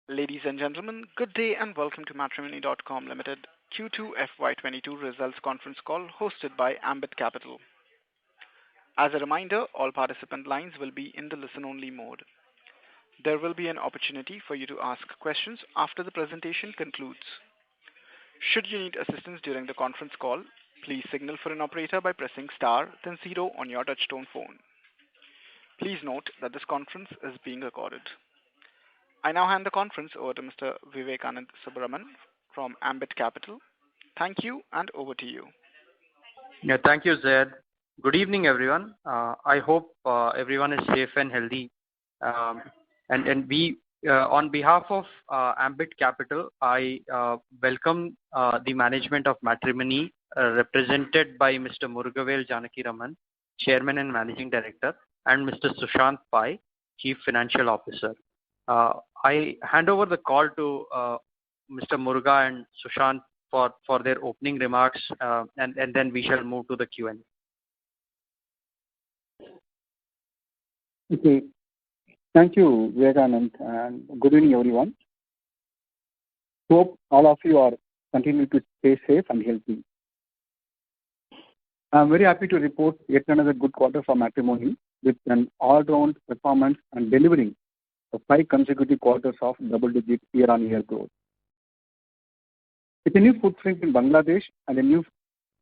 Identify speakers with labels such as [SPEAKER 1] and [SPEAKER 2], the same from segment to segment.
[SPEAKER 1] Ladies and gentlemen, good day and welcome to Matrimony.com Limited Q2 FY22 results conference call hosted by Ambit Capital. As a reminder, all participant lines will be in the listen-only mode. There will be an opportunity for you to ask questions after the presentation concludes. Should you need assistance during the conference call, please signal for an operator by pressing star then zero on your touchtone phone. Please note that this conference is being recorded. I now hand the conference over to Mr. Vivekanand Subbaraman from Ambit Capital. Thank you, and over to you.
[SPEAKER 2] Yeah, thank you, Zaid. Good evening, everyone. I hope everyone is safe and healthy. And we, on behalf of Ambit Capital, I welcome the management of Matrimony, represented by Mr. Murugavel Janakiraman, Chairman and Managing Director, and Mr. Sushant Pai, Chief Financial Officer. I hand over the call to Mr. Muruga and Sushant for their opening remarks, and then we shall move to the Q&A.
[SPEAKER 3] Okay. Thank you, Vivekanand, and good evening, everyone. Hope all of you are continuing to stay safe and healthy. I am very happy to report yet another good quarter for Matrimony with an all-round performance and delivering 5 consecutive quarters of double-digit year-on-year growth. With a new footprint in Bangladesh and a new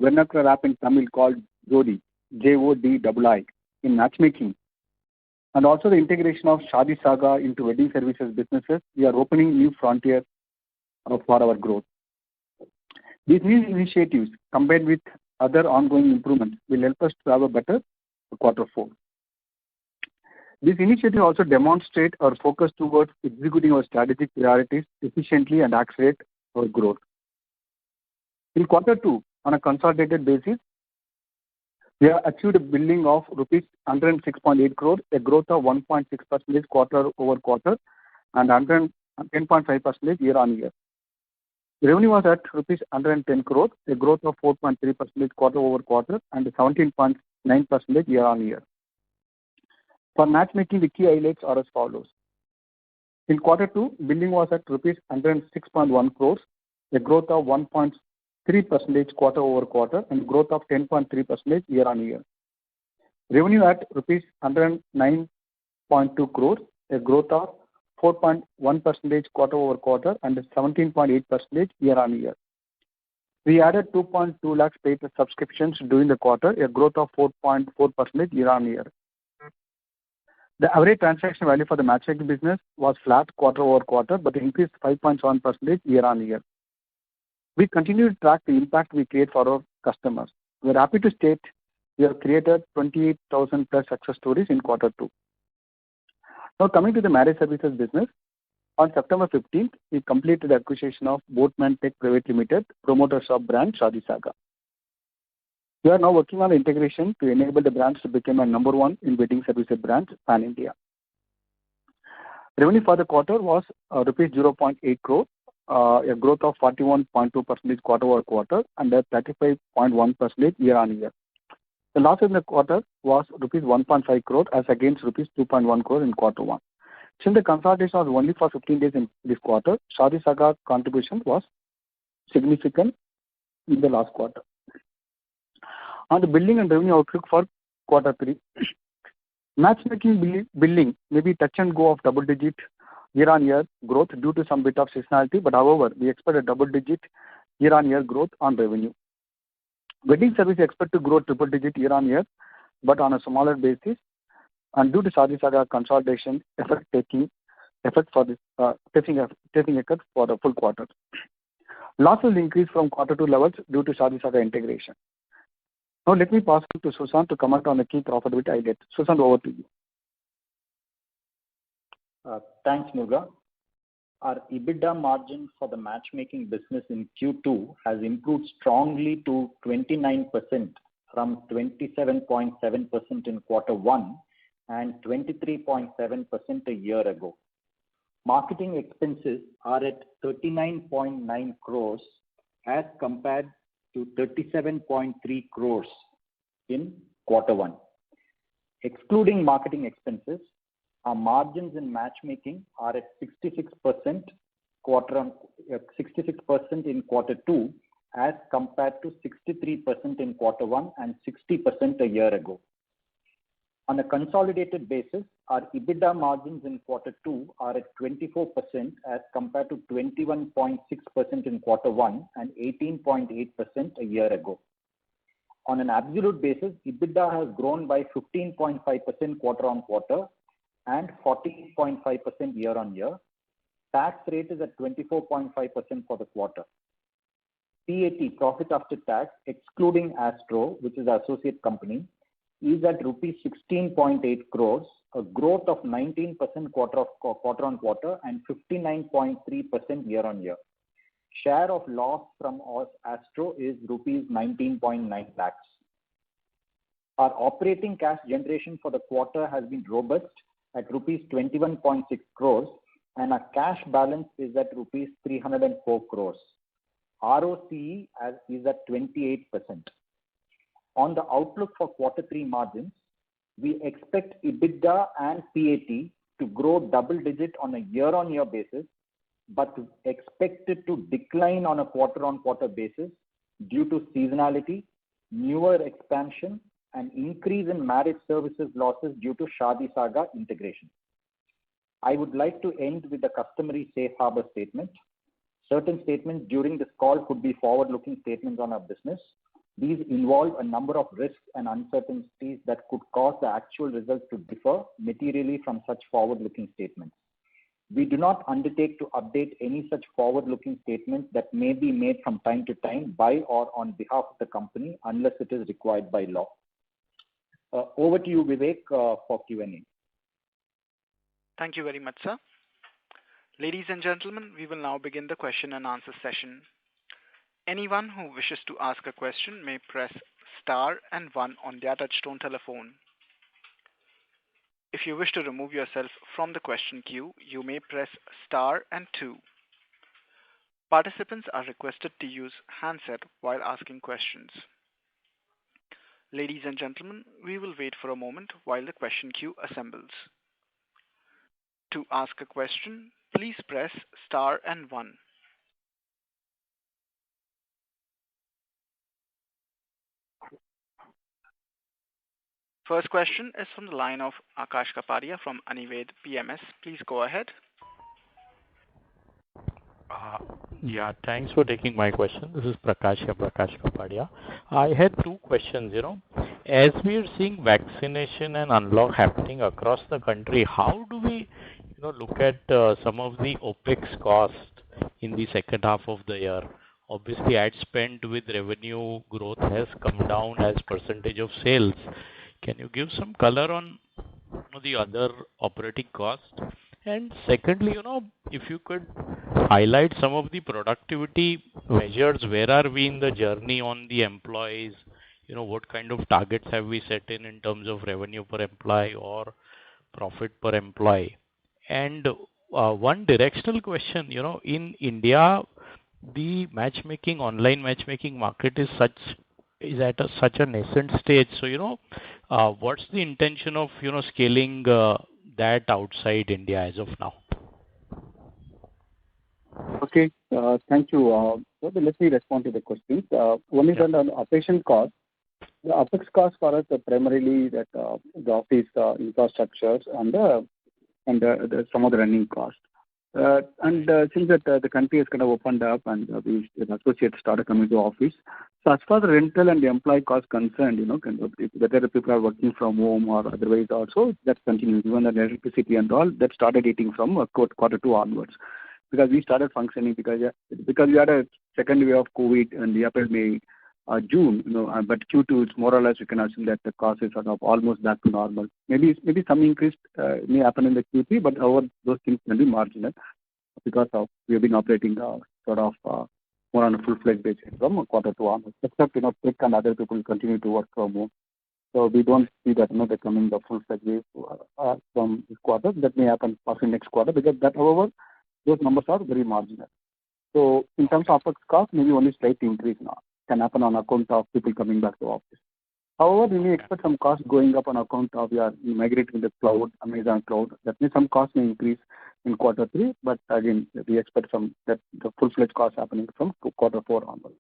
[SPEAKER 3] vernacular app in Tamil called Jodii, Jodii, in matchmaking, and also the integration of ShaadiSaga into wedding services businesses, we are opening new frontiers for our growth. These new initiatives, combined with other ongoing improvements, will help us to have a better quarter 4. This initiative also demonstrates our focus towards executing our strategic priorities efficiently and accelerate our growth. In quarter 2, on a consolidated basis, we have achieved a billing of rupees 106.8 crore, a growth of 1.6% quarter-over-quarter and 110.5% year-on-year. The revenue was at rupees 110 crore, a growth of 4.3% quarter-over-quarter and 17.9% year-on-year. For matchmaking, the key highlights are as follows. In quarter 2, billing was at rupees 106.1 crores, a growth of 1.3% quarter-over-quarter and growth of 10.3% year-on-year. Revenue at rupees 109.2 crores, a growth of 4.1% quarter-over-quarter and 17.8% year-on-year. We added 2.2 lakhs paid subscriptions during the quarter, a growth of 4.4% year-on-year. The average transaction value for the matchmaking business was flat quarter-over-quarter but increased 5.7% year-on-year. We continue to track the impact we create for our customers. We are happy to state we have created 28,000 plus success stories in quarter 2. Now coming to the marriage services business, on September 15th, we completed the acquisition of Boatman Tech Private Limited, promoters of brand ShaadiSaga. We are now working on the integration to enable the brands to become a number 1 in wedding services brands pan-India. Revenue for the quarter was rupees 0.8 crore, a growth of 41.2% quarter-over-quarter and 35.1% year-on-year. The loss in the quarter was rupees 1.5 crore as against rupees 2.1 crore in quarter 1. Since the consolidation was only for 15 days in this quarter, ShaadiSaga contribution was significant in the last quarter. On the billing and revenue outlook for quarter 3, matchmaking billing may be touch and go of double-digit year-on-year growth due to some bit of seasonality, but however, we expect a double-digit year-on-year growth on revenue. Wedding service expect to grow triple-digit year-on-year, but on a smaller basis, and due to ShaadiSaga consolidation effect taking effect for the full quarter. Loss will increase from quarter 2 levels due to ShaadiSaga integration. Now let me pass on to Sushant to comment on the key profitability highlights. Sushant, over to you.
[SPEAKER 4] Thanks, Muruga. Our EBITDA margin for the matchmaking business in Q2 has improved strongly to 29% from 27.7% in quarter 1 and 23.7% a year ago. Marketing expenses are at 39.9 crores as compared to 37.3 crores in quarter 1. Excluding marketing expenses, Our margins in matchmaking are at 66% 66% in quarter two as compared to 63% in quarter one and 60% a year ago. On a consolidated basis, our EBITDA margins in quarter two are at 24% as compared to 21.6% in quarter one and 18.8% a year ago. On an absolute basis, EBITDA has grown by 15.5% quarter on quarter and 14.5% year on year. Tax rate is at 24.5% for the quarter. PAT, profit after tax, excluding Astro, which is the associate company, is at rupees 16.8 crores, a growth of 19% quarter on quarter and 59.3% year on year. Share of loss from Astro is rupees 19.9 lakhs. Our operating cash generation for the quarter has been robust at rupees 21.6 crores and our cash balance is at rupees 304 crores. ROCE is at 28%. On the outlook for quarter three margins, we expect EBITDA and PAT to grow double digit on a year on year basis, but expect it to decline on a quarter on quarter basis due to seasonality, newer expansion, and increase in marriage services losses due to Shadi Saga integration. I would like to end with the customary safe harbor statement. Certain statements during this call could be forward-looking statements on our business. These involve a number of risks and uncertainties that could cause the actual results to differ materially from such forward-looking statements. We do not undertake to update any such forward-looking statements that may be made from time to time by or on behalf of the company unless it is required by law. Over to you, Vivek, for Q&A.
[SPEAKER 1] Thank you very much, sir. Ladies and gentlemen, we will now begin the question and answer session. Anyone who wishes to ask a question may press star and one on their touchtone telephone. If you wish to remove yourself from the question queue, you may press star and two. Participants are requested to use handset while asking questions. Ladies and gentlemen, we will wait for a moment while the question queue assembles. To ask a question, please press star and one. First question is from the line of Akash Kapadia from Anived PMS. Please go ahead.
[SPEAKER 5] Yeah, thanks for taking my question. This is Prakash Kapadia. I had two questions. As we are seeing vaccination and unlock happening across the country, how do we look at some of the OPEX cost in the second half of the year? Obviously, ad spend with revenue growth has come down as percentage of sales. Can you give some color on the other operating costs? And secondly, if you could highlight some of the productivity measures, where are we in the journey on the employees? What kind of targets have we set in terms of revenue per employee or profit per employee? And one directional question, in India, the online matchmaking market is at such a nascent stage. So, what's the intention of, scaling that outside India as of now?
[SPEAKER 3] Okay, thank you. So let me respond to the questions. One is on the operation cost. The OPEX cost for us are primarily that the office infrastructures and some of the running costs. Since that the country has kind of opened up and the associates started coming to office. So as far as the rental and the employee cost concerned, whether the people are working from home or otherwise also, that continues. Even the electricity and all, that started eating from quarter two onwards. Because we started functioning because we had a second wave of COVID in the April, May, June, but Q2 is more or less, you can assume that the cost is sort of almost back to normal. Maybe some increase may happen in the Q3, but those things can be marginal because we have been operating sort of more on a full-fledged basis from quarter two onwards. Except, tech and other people continue to work from home. So we don't see that, they're coming the full-fledged wave from this quarter. That may happen also next quarter because that, however, those numbers are very marginal. So in terms of OPEX cost, maybe only slight increase now can happen on account of people coming back to office. However, we may expect some costs going up on account of we are migrating the cloud, Amazon cloud. That means some costs may increase in quarter 3, but again, we expect some that the full-fledged costs happening from quarter 4 onwards.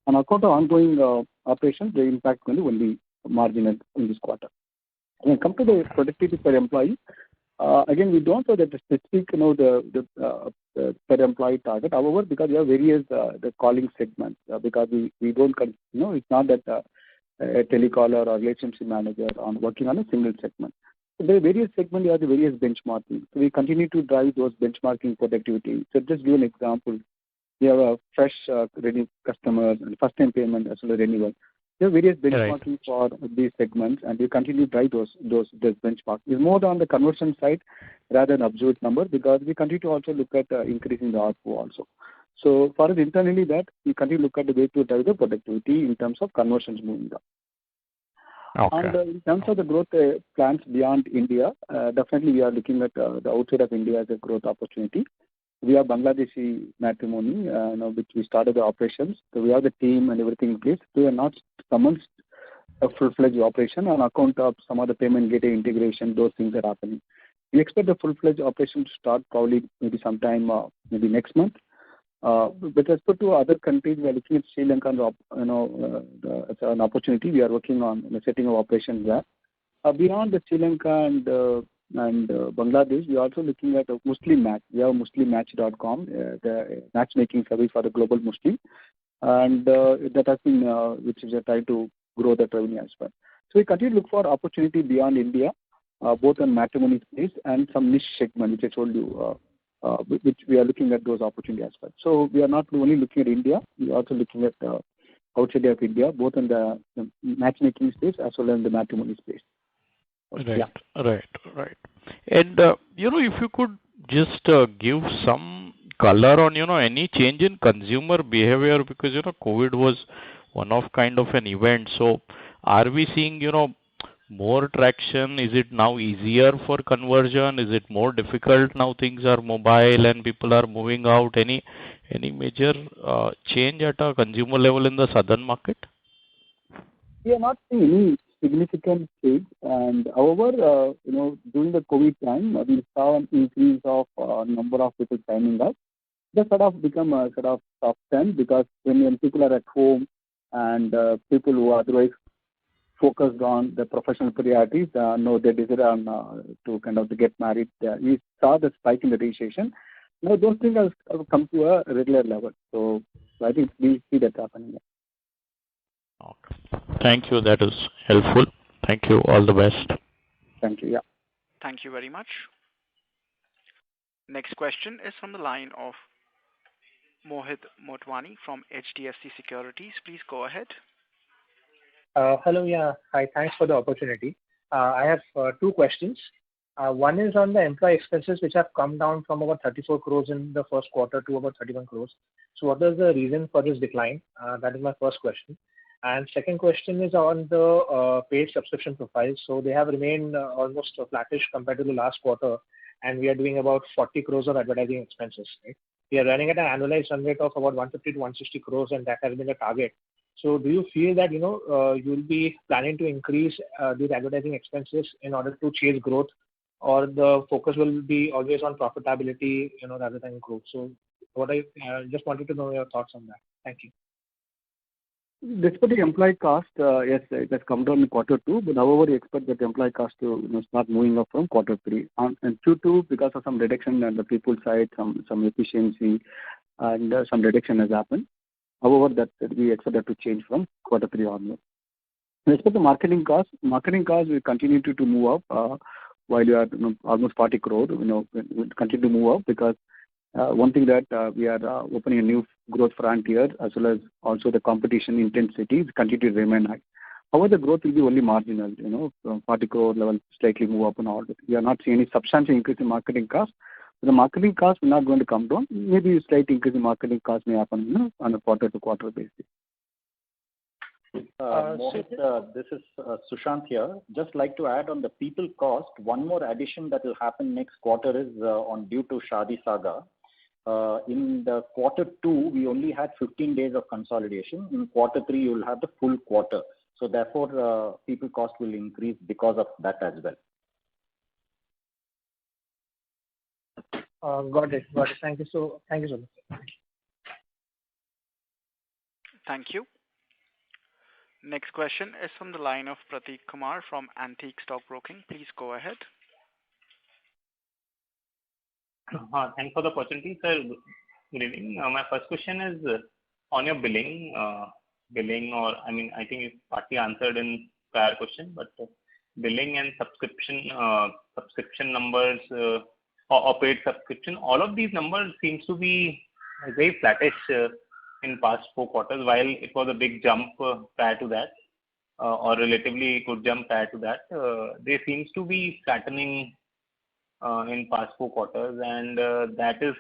[SPEAKER 3] On account of ongoing operations, the impact will be marginal in this quarter. When it comes to the productivity per employee, again, we don't know that the specific, the per employee target. However, because we have various the calling segments, because we don't, it's not that a telecaller or relationship manager on working on a single segment. So there are various segments, we have the various benchmarking. So we continue to drive those benchmarking productivity. So just give an example. We have a fresh ready customers and first time payment as well as renewal. There are various benchmarking for these segments, and we continue to drive those benchmarks. It's more on the conversion side rather than absolute number, because we continue to also look at increasing the ARPU also. So for us internally, that we continue to look at the way to drive the productivity in terms of conversions moving up.
[SPEAKER 5] Okay.
[SPEAKER 3] And in terms of the growth plans beyond India, definitely we are looking at the outside of India as a growth opportunity. We have Bangladeshi matrimony, which we started the operations. So we have the team and everything in place. We are not commenced a full-fledged operation on account of some of the payment gateway integration. Those things are happening. We expect the full-fledged operation to start probably maybe sometime maybe next month. With respect to other countries, we are looking at Sri Lanka as an opportunity. We are working on setting up operations there. Beyond the Sri Lanka and Bangladesh, we are also looking at a Muslim Match. We have muslimmatch.com, the matchmaking service for the global Muslim, and that has been which is trying to grow that revenue as well. So we continue to look for opportunity beyond India, both on matrimony space and some niche segment, which I told you, which we are looking at those opportunities as well. So we are not only looking at India, we are also looking at outside of India, both in the matchmaking space as well as in the matrimony space.
[SPEAKER 5] Right. And if you could just give some color on any change in consumer behavior, because COVID was one of kind of an event. So are we seeing more traction? Is it now easier for conversion? Is it more difficult now? Things are mobile and people are moving out. Any major change at a consumer level in the southern market?
[SPEAKER 3] We are not seeing any significant change, and however, during the COVID time, we saw an increase of number of people signing up. That sort of become a sort of softened, because when people are at home and people who are otherwise focused on the professional priorities, they desire to kind of to get married. We saw the spike in the registration. Now those things have come to a regular level. So I think we see that happening.
[SPEAKER 5] Okay. Thank you. That is helpful. Thank you. All the best.
[SPEAKER 3] Thank you. Yeah.
[SPEAKER 1] Thank you very much. Next question is from the line of Mohit Motwani from HDFC Securities. Please go ahead.
[SPEAKER 6] Hello. Yeah. Hi. Thanks for the opportunity. I have two questions. One is on the employee expenses, which have come down from about 34 crores in the first quarter to about 31 crores. So what is the reason for this decline? That is my first question. And second question is on the paid subscription profiles. So they have remained almost flattish compared to the last quarter, and we are doing about 40 crores of advertising expenses. Right? We are running at an annualized run rate of about 150 to 160 crores, and that has been the target. So do you feel that you will be planning to increase these advertising expenses in order to chase growth, or the focus will be always on profitability, rather than growth? So what I just wanted to know your thoughts on that. Thank you.
[SPEAKER 3] Despite the employee cost, yes, it has come down in quarter 2, but however, we expect that the employee cost to start moving up from quarter 3. And Q2, because of some reduction on the people side, some efficiency, and some reduction has happened. However, that we expect that to change from quarter 3 onward. With respect to marketing costs will continue to move up while you are almost 40 crore. Will continue to move up, because one thing that we are opening a new growth frontier, as well as also the competition intensity continue to remain high. However, the growth will be only marginal, from 40 crore level, slightly move up and all that. We are not seeing any substantial increase in marketing costs. The marketing costs are not going to come down. Maybe a slight increase in marketing costs may happen on a quarter-to-quarter basis.
[SPEAKER 4] Mohit, this is Sushant here. Just like to add on the people cost, one more addition that will happen next quarter is due to Shadi Saga. In the quarter 2, we only had 15 days of consolidation. In quarter 3, you will have the full quarter. So therefore, people cost will increase because of that as well.
[SPEAKER 6] Got it. Thank you so much.
[SPEAKER 1] Thank you. Next question is from the line of Prateek Kumar from Antique Stock Broking. Please go ahead.
[SPEAKER 7] Thanks for the opportunity, sir. Good evening. My first question is on your billing, I think you partly answered in prior question, but billing and subscription numbers or paid subscription, all of these numbers seems to be very flattish in past 4 quarters, while it was a big jump prior to that, or relatively good jump prior to that. They seems to be flattening in past 4 quarters, and that is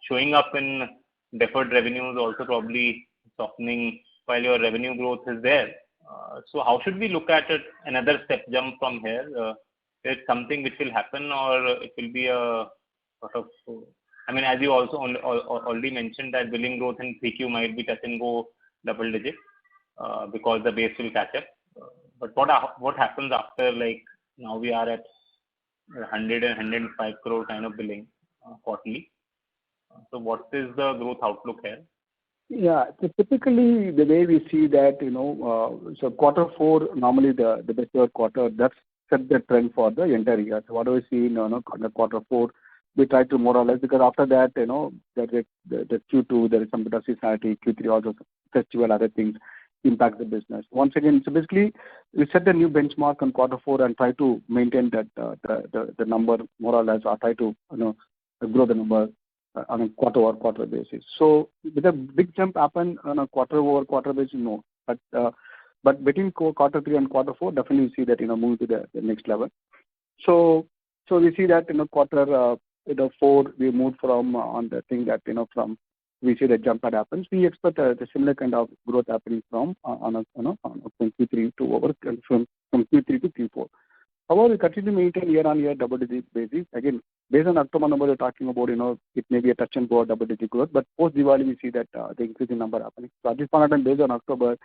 [SPEAKER 7] showing up in deferred revenues, also probably softening while your revenue growth is there. So how should we look at it? Another step jump from here? Is something which will happen, or it will be a sort of, as you also already mentioned that billing growth in 3Q might be touch and go double digit because the base will catch up. But what happens after, like now we are at 100 and 105 crore kind of billing quarterly. So what is the growth outlook here?
[SPEAKER 3] Yeah, so typically the way we see that, so quarter 4 normally the best quarter, that's set the trend for the entire year. So what do we see in the quarter 4? We try to more or less, because after that, the Q2 there is some bit of seasonality, Q3 also festival, other things impact the business. Once again, so basically we set the new benchmark on quarter 4 and try to maintain that the number more or less, or try to grow the number on a quarter-over-quarter basis. So with a big jump happen on a quarter-over-quarter basis, no. But between quarter 3 and quarter 4, definitely we see that move to the next level. So we see that quarter 4 we moved from on the thing that from we see the jump that happens. We expect the similar kind of growth happening from from Q3 to Q3 to Q4. However, we continue to maintain year-on-year double-digit basis. Again, based on October number you're talking about, it may be a touch and go double-digit growth, but post Diwali we see that the increasing number happening. So at this point of time, based on October,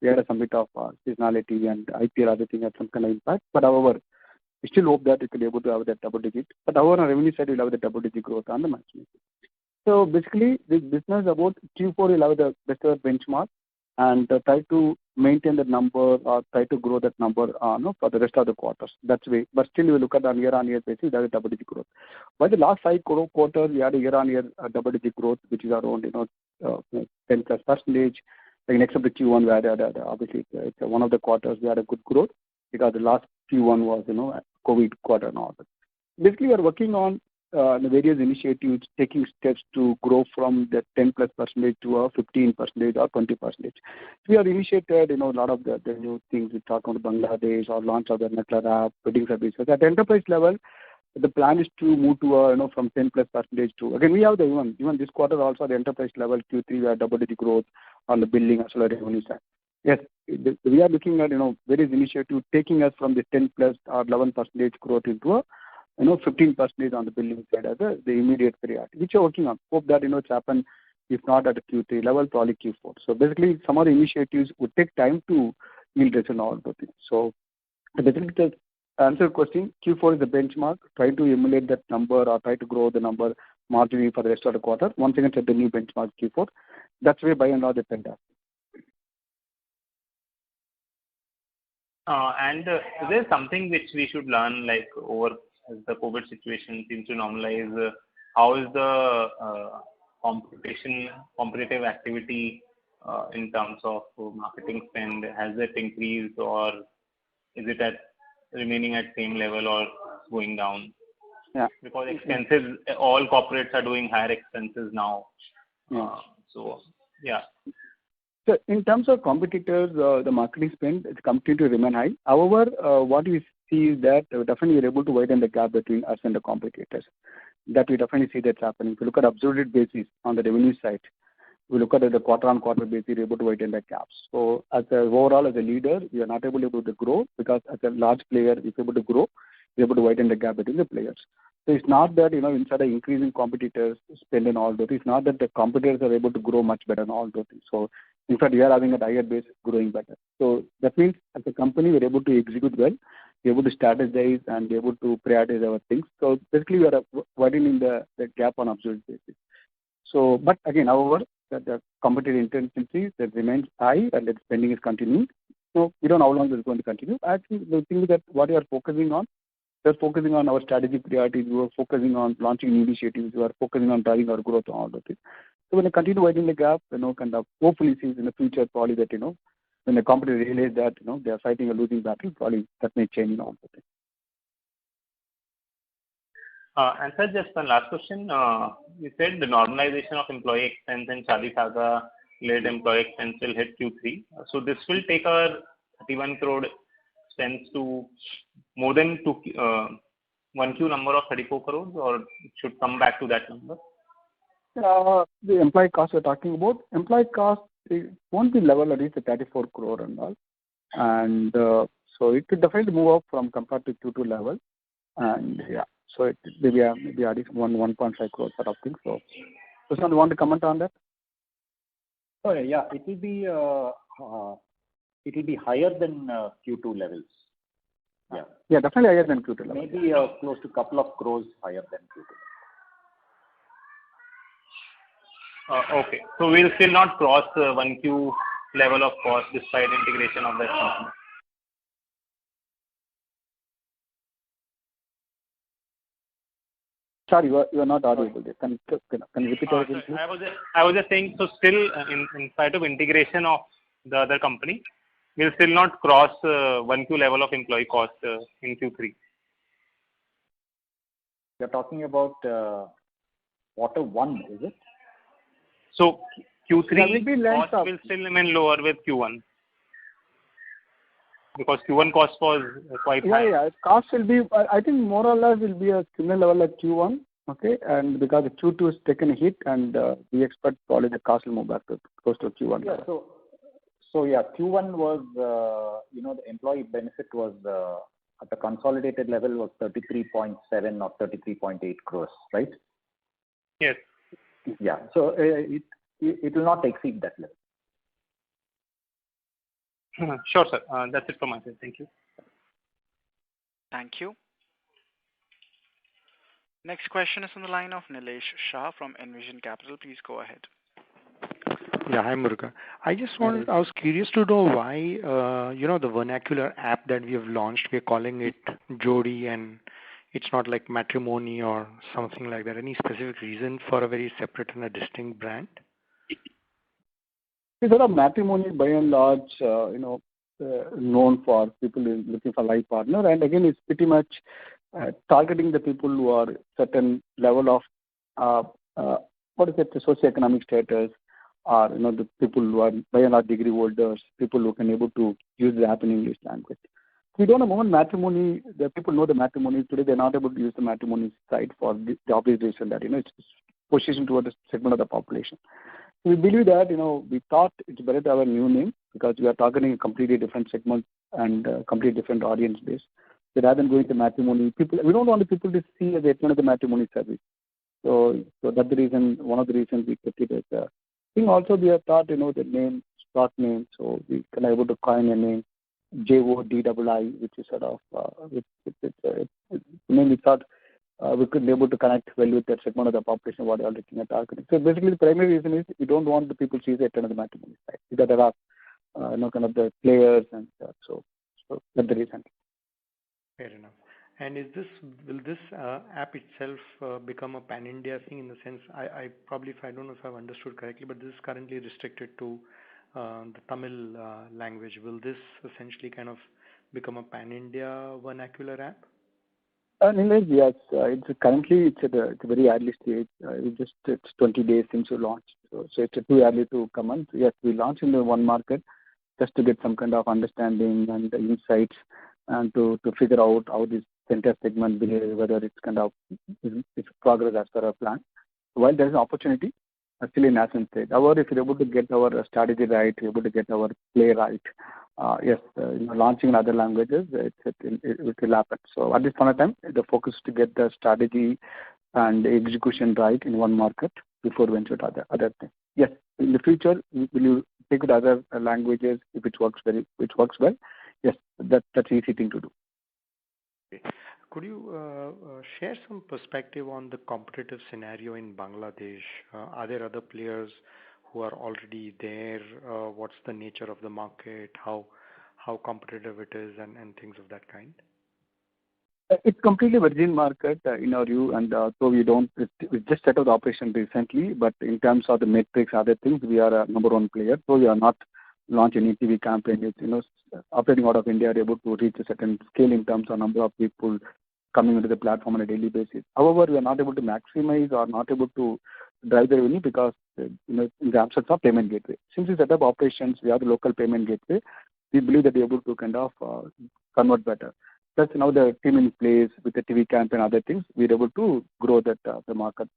[SPEAKER 3] we had some bit of seasonality and IPL other thing had some kind of impact. But however, we still hope that we could be able to have that double-digit. But however, on revenue side, we'll have the double-digit growth on the matchmaking. So basically, this business about Q4 will have the better benchmark and try to maintain that number or try to grow that number for the rest of the quarters. That's the way. But still, we look at on year-on-year basis, there is double-digit growth. By the last 5 quarters, we had a year-on-year double-digit growth, which is around 10+%. Like next of the Q1, we had obviously it's one of the quarters we had a good growth because the last Q1 was COVID quarter and all that. Basically, we are working on the various initiatives, taking steps to grow from the 10+% to a 15% or 20%. We have initiated, a lot of the new things. We talk about Bangladesh or launch of the Vernacular app, wedding services. At the enterprise level, the plan is to move to from 10+% to, again, we have the even this quarter also at the enterprise level, Q3 we have double-digit growth on the billing as well as revenue side. Yes, we are looking at, various initiatives taking us from the 10+ or 11% growth into a 15% on the billing side as the immediate priority, which we are working on. Hope that it's happen, if not at the Q3 level, probably Q4. So basically, some of the initiatives would take time to yield results and all those things. So basically, to answer your question, Q4 is the benchmark. Try to emulate that number or try to grow the number marginally for the rest of the quarter. Once again, set the new benchmark Q4. That's where by and large the trend happens.
[SPEAKER 7] And is there something which we should learn, like over as the COVID situation seems to normalize? How is the competitive activity in terms of marketing spend? Has it increased, or is it remaining at same level or going down?
[SPEAKER 3] Yeah.
[SPEAKER 7] Because expenses, all corporates are doing higher expenses now.
[SPEAKER 3] Yeah.
[SPEAKER 7] So yeah.
[SPEAKER 3] So in terms of competitors, the marketing spend is continuing to remain high. However, what we see is that definitely we're able to widen the gap between us and the competitors. That we definitely see that's happening. If you look at absolute basis on the revenue side, we look at the quarter-on-quarter basis, we're able to widen the gaps. So overall, as a leader, we are not able to grow because as a large player, if we're able to grow, we're able to widen the gap between the players. So it's not that, instead of increasing competitors spend and all those, it's not that the competitors are able to grow much better and all those things. So In fact, we are having a higher base growing better. So that means as a company, we're able to execute well, we're able to strategize and be able to prioritize our things. So basically, we are widening the gap on absolute basis. So, but again, however, the competitive intensity that remains high and the spending is continuing. So we don't know how long this is going to continue. Actually, the thing is that what we are focusing on, we're focusing on our strategic priorities. We are focusing on launching new initiatives. We are focusing on driving our growth and all of it. So when I continue widening the gap, kind of hopefully see in the future probably that, when the competitor realize that, they are fighting a losing battle, probably that may change in all of it.
[SPEAKER 7] And sir, just one last question. You said the normalization of employee expense and Shadi Saga related employee expense will hit Q3. So this will take our 31 crore expense to more than 1Q number of 34 crores, or it should come back to that number?
[SPEAKER 3] The employee cost we're talking about, employee cost it won't be level at least 34 crore and all. And so it will definitely move up from compared to Q2 level. And yeah, so it maybe at least 1.5 crore sort of thing. So, Prashant, you want to comment on that?
[SPEAKER 4] Oh yeah, it will be higher than Q2 levels. Yeah.
[SPEAKER 3] Yeah, definitely higher than Q2 level.
[SPEAKER 4] Maybe close to a couple of crores higher than Q2.
[SPEAKER 7] Okay. So we'll still not cross 1Q level of cost despite integration of that company.
[SPEAKER 3] Sorry, you are not audible there. Can you repeat it again, please?
[SPEAKER 7] I was just saying, so still in spite of integration of the other company, we'll still not cross 1Q level of employee cost in Q3.
[SPEAKER 4] You're talking about quarter one, is it?
[SPEAKER 7] So Q3 cost will still remain lower with Q1. Because Q1 cost was quite high.
[SPEAKER 3] Yeah. Cost will be, I think more or less will be a similar level like Q1. Okay, and because the Q2 is taken a hit, and we expect probably the cost will move back to close to Q1.
[SPEAKER 4] Yeah. So yeah, Q1 was the employee benefit was at the consolidated level was 33.7 or 33.8 crores, right?
[SPEAKER 7] Yes.
[SPEAKER 4] Yeah. So it will not exceed that level.
[SPEAKER 7] Sure, sir. That's it from my side. Thank you.
[SPEAKER 1] Thank you. Next question is on the line of Nilesh Shah from Envision Capital. Please go ahead.
[SPEAKER 8] Yeah, hi Muruga. I was curious to know why, the vernacular app that we have launched, we're calling it Jodi, and it's not like Matrimony or something like that. Any specific reason for a very separate and a distinct brand?
[SPEAKER 3] Sort of Matrimony by and large, known for people looking for life partner, and again, it's pretty much targeting the people who are certain level of the socioeconomic status, or the people who are by and large degree holders, people who can able to use the app in English language. We don't know more Matrimony. The people know the Matrimony today. They're not able to use the Matrimony site for the obvious reason that it's positioned toward a segment of the population. We believe that, we thought it's better to have a new name because we are targeting a completely different segment and completely different audience base. So rather than going to Matrimony, we don't want the people to see as the Matrimony service. So that's the reason, one of the reasons we kept it as a thing. Also, we have thought, the name, stock name, so we can able to coin a name, JODII, which is sort of, name we thought we could be able to connect well with that segment of the population what they are looking at targeting. So basically, the primary reason is we don't want the people to see the Matrimony site. Because there are, kind of the players and so that's the reason.
[SPEAKER 8] Fair enough. And will this app itself become a pan-India thing in the sense, I probably, if I don't know if I've understood correctly, but this is currently restricted to the Tamil language. Will this essentially kind of become a pan-India vernacular app?
[SPEAKER 3] Nilesh, yes. Currently it's at a very early stage. It's 20 days since we launched. So it's too early to comment. Yes, we launched in the one market just to get some kind of understanding and insights and to figure out how this center segment behaves, whether it's kind of it's progress as per our plan. While there is an opportunity, actually in nascent stage. However, if you're able to get our strategy right, you're able to get our play right, yes, launching in other languages, it will happen. So at this point of time, the focus is to get the strategy and execution right in one market before venture to other things. Yes, in the future, we will take with other languages if it works well. Yes, that's easy thing to do.
[SPEAKER 8] Okay. Could you share some perspective on the competitive scenario in Bangladesh? Are there other players who are already there? What's the nature of the market? How competitive it is, and things of that kind?
[SPEAKER 3] It's completely virgin market in our view, and so we just set up the operation recently. But in terms of the metrics, other things, we are a number one player. So we are not launch any TV campaign. It's, operating out of India, are able to reach a certain scale in terms of number of people coming into the platform on a daily basis. However, we are not able to maximize or not able to drive the revenue because in the absence of payment gateway. Since we set up operations, we have the local payment gateway. We believe that we're able to kind of convert better. Plus, now the team in place with the TV campaign and other things, we're able to grow that the market.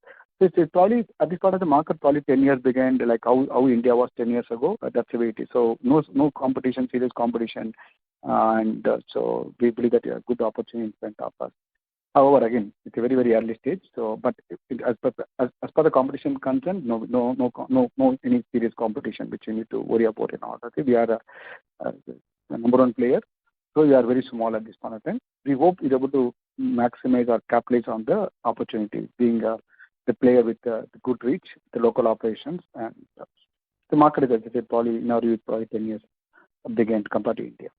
[SPEAKER 3] So it's probably at this part of the market, probably 10 years began like how India was 10 years ago. That's the way it is. So no competition, serious competition, and so we believe that a good opportunity in front of us. However, again, it's a very very early stage. So, but as per the competition concern, no any serious competition which you need to worry about in order. Okay, we are a number one player. So we are very small at this point of time. We hope we're able to maximize or capitalize on the opportunity, being the player with the good reach, the local operations, and the market is, as I said, probably in our view, probably 10 years began compared to India.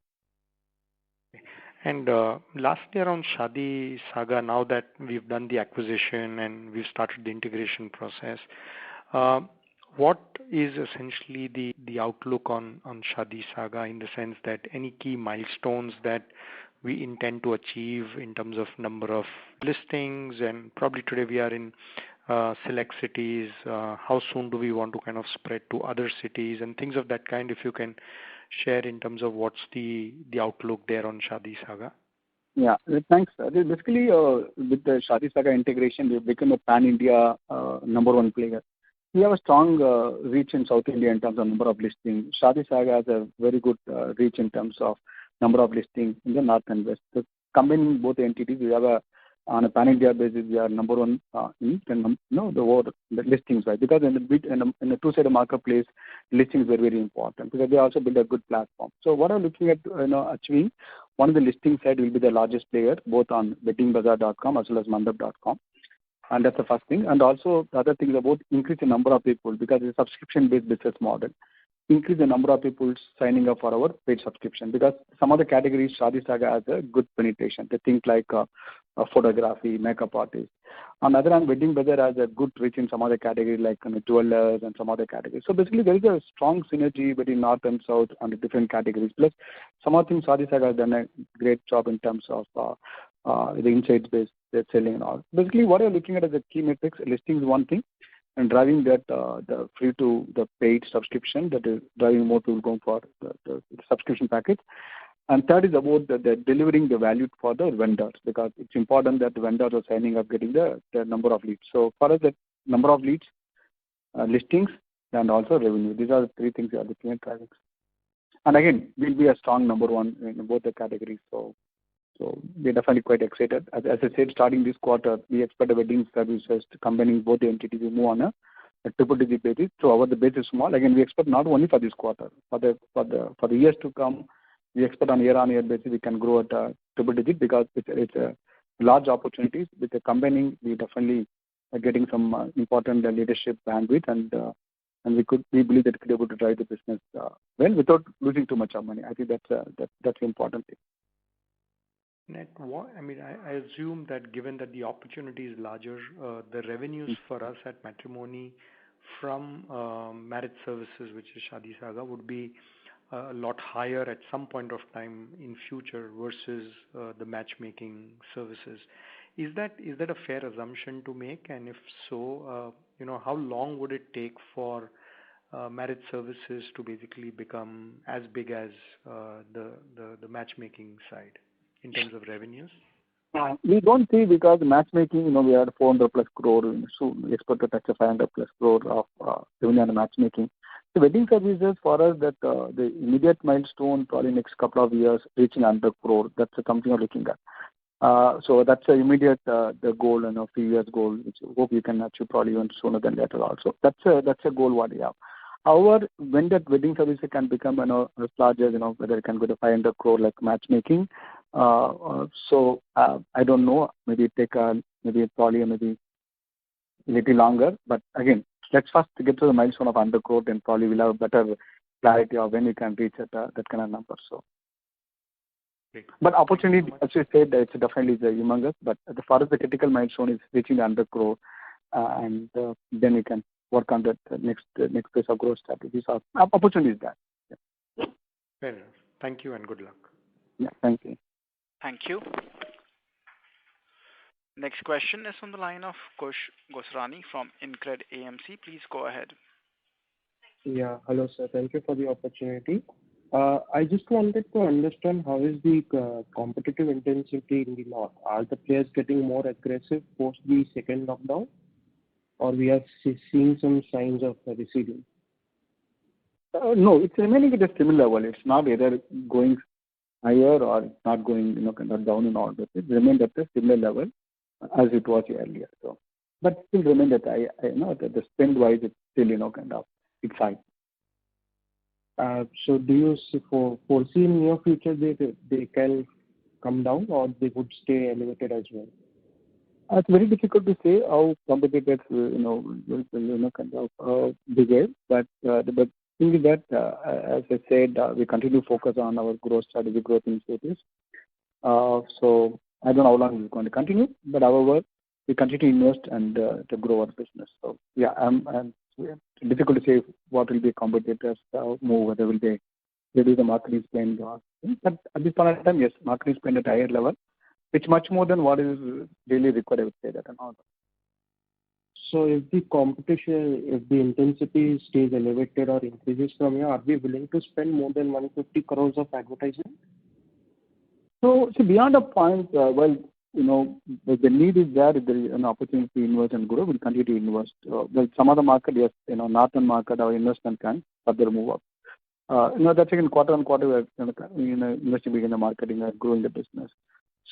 [SPEAKER 8] And last year on Shaadi Saga, now that we've done the acquisition and we've started the integration process, what is essentially the outlook on Shaadi Saga in the sense that any key milestones that we intend to achieve in terms of number of listings, and probably today we are in select cities. How soon do we want to kind of spread to other cities and things of that kind? If you can share in terms of what's the outlook there on Shaadi Saga.
[SPEAKER 3] Yeah, thanks. Basically, with the Shaadi Saga integration, we've become a pan-India number one player. We have a strong reach in South India in terms of number of listings. Shaadi Saga has a very good reach in terms of number of listings in the north and west. So combining both the entities, we have on a pan-India basis, we are number one in the world the listings, right? Because in the two-sided marketplace, listings are very important because they also build a good platform. So what I'm looking at achieving, one of the listing side will be the largest player, both on weddingbazaar.com as well as mandap.com. And that's the first thing. And also the other thing is about increase the number of people because it's a subscription-based business model. Increase the number of people signing up for our paid subscription because some of the categories Shaadi Saga has a good penetration. They think like photography, makeup artists. On the other hand, Wedding Bazaar has a good reach in some other categories like jewelers and some other categories. So basically, there is a strong synergy between north and south on the different categories. Plus, some of the things Shaadi Saga has done a great job in terms of the insights-based selling and all. Basically, what you're looking at as a key metrics, listings one thing, and driving that the free to the paid subscription, that is driving more people going for the subscription package. And third is about the delivering the value for the vendors because it's important that the vendors are signing up, getting the number of leads. So for us, the number of leads, listings, and also revenue. These are the three things we are looking at driving. And again, we'll be a strong number one in both the categories. So we're definitely quite excited. As I said, starting this quarter, we expect the wedding services to combining both the entities to move on a triple-digit basis. So the base is small. Again, we expect not only for this quarter, for the years to come, we expect on year-on-year basis we can grow at a triple-digit because it's a large opportunities. With the combining, we definitely are getting some important leadership bandwidth, and we believe that we could be able to drive the business well without losing too much of money. I think that's the important thing.
[SPEAKER 8] I assume that given that the opportunity is larger, the revenues for us at Matrimony from marriage services, which is Shaadi Saga, would be a lot higher at some point of time in future versus the matchmaking services. Is that a fair assumption to make? And if so, how long would it take for marriage services to basically become as big as the matchmaking side in terms of revenues?
[SPEAKER 3] We don't see because matchmaking, we are 400 plus crore, soon we expect to touch a 500 plus crore of revenue on matchmaking. The wedding services for us that the immediate milestone probably next couple of years reaching 100 crore. That's something we're looking at. So that's the immediate the goal and a few years goal, which we hope you can achieve probably even sooner than later also. That's a goal what we have. However, when that wedding service can become as large as whether it can go to 500 crore like matchmaking, I don't know. Maybe it take probably maybe a little longer. But again, let's first get to the milestone of 100 crore, then probably we'll have better clarity of when we can reach that kind of number. So.
[SPEAKER 8] Great.
[SPEAKER 3] But opportunity, as you said, it's definitely humongous. But as far as the critical milestone is reaching the 100 crore, and then we can work on that next phase of growth strategies. Or opportunities there. Yeah.
[SPEAKER 8] Fair enough. Thank you and good luck.
[SPEAKER 3] Yeah, thank you.
[SPEAKER 1] Thank you. Next question is from the line of Kush Gosrani from InCred AMC. Please go ahead.
[SPEAKER 9] Yeah, hello sir. Thank you for the opportunity. I just wanted to understand how is the competitive intensity in the north? Are the players getting more aggressive post the second lockdown, or we are seeing some signs of receding?
[SPEAKER 3] No, it's remaining at a similar level. It's not either going higher or it's not going kind of down in all this. It remained at a similar level as it was earlier. So, but still remained at the spend wise it's still kind of it's high.
[SPEAKER 9] So do you foresee in near future they can come down, or they would stay elevated as well?
[SPEAKER 3] It's very difficult to say how competitors will kind of behave. But the thing is that as I said, we continue to focus on our growth strategy, growth initiatives. So I don't know how long it's going to continue, but however we continue to invest and to grow our business. So yeah, it's difficult to say what will be competitors move, whether will they reduce the marketing spend or. But at this point in time, yes, marketing spend at a higher level. It's much more than what is really required, I would say that and all.
[SPEAKER 9] So if the competition, if the intensity stays elevated or increases from here, are we willing to spend more than 150 crores of advertising?
[SPEAKER 3] So beyond a point, the need is there. If there is an opportunity to invest and grow, we'll continue to invest. Some other market, yes, northern market, our investment can further move up. That's again quarter on quarter, we're investing in the marketing and growing the business.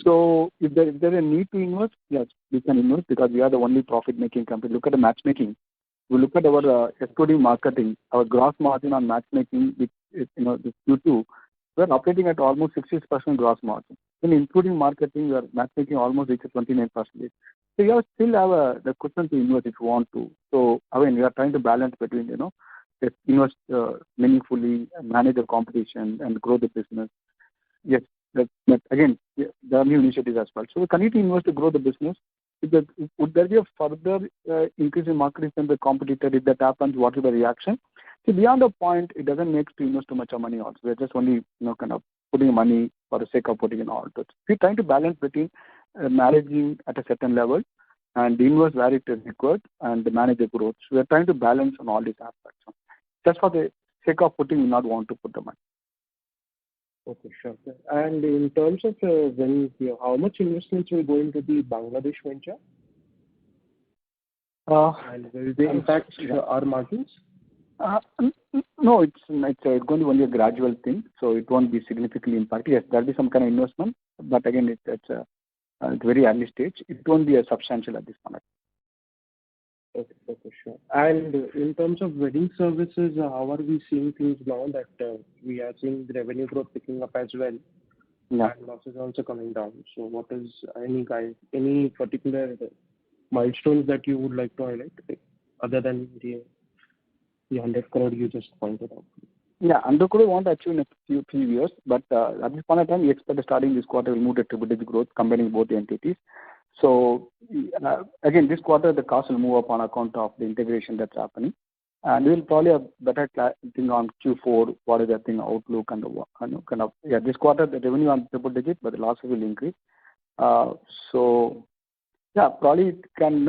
[SPEAKER 3] So if there is a need to invest, yes, we can invest because we are the only profit-making company. Look at the matchmaking. We look at our excluding marketing, our gross margin on matchmaking, which is the Q2, we're operating at almost 60% gross margin. When including marketing, we are matchmaking almost reaches 29%. So you still have the cushion to invest if you want to. So again, we are trying to balance between invest meaningfully, manage the competition, and grow the business. Yes. But again, there are new initiatives as well. So we continue to invest to grow the business. Would there be a further increase in marketing spend by competitor? If that happens, what is the reaction? See, beyond a point, it doesn't make to invest too much of money also. We're just only kind of putting money for the sake of putting in all. We're trying to balance between managing at a certain level and invest where it is required and manage the growth. So we're trying to balance on all these aspects. So just for the sake of putting, we not want to put the money.
[SPEAKER 9] Okay, sure. And in terms of how much investments will go into the Bangladesh venture? And will they impact our margins?
[SPEAKER 3] No, it's going to be only a gradual thing, so it won't be significantly impacted. Yes, there'll be some kind of investment, but again, it's very early stage. It won't be a substantial at this point.
[SPEAKER 9] Okay, sure. And in terms of wedding services, how are we seeing things now that we are seeing the revenue growth picking up as well, and losses also coming down? So what is any particular milestones that you would like to highlight other than the 100 crore you just pointed out?
[SPEAKER 3] Yeah, 100 crore won't achieve in a few years, but at this point in time, we expect starting this quarter will move to triple-digit growth, combining both the entities. So again, this quarter the cost will move up on account of the integration that's happening, and we'll probably have better thing on Q4. What is that thing outlook and this quarter the revenue on triple-digit, but the losses will increase. So yeah, probably it can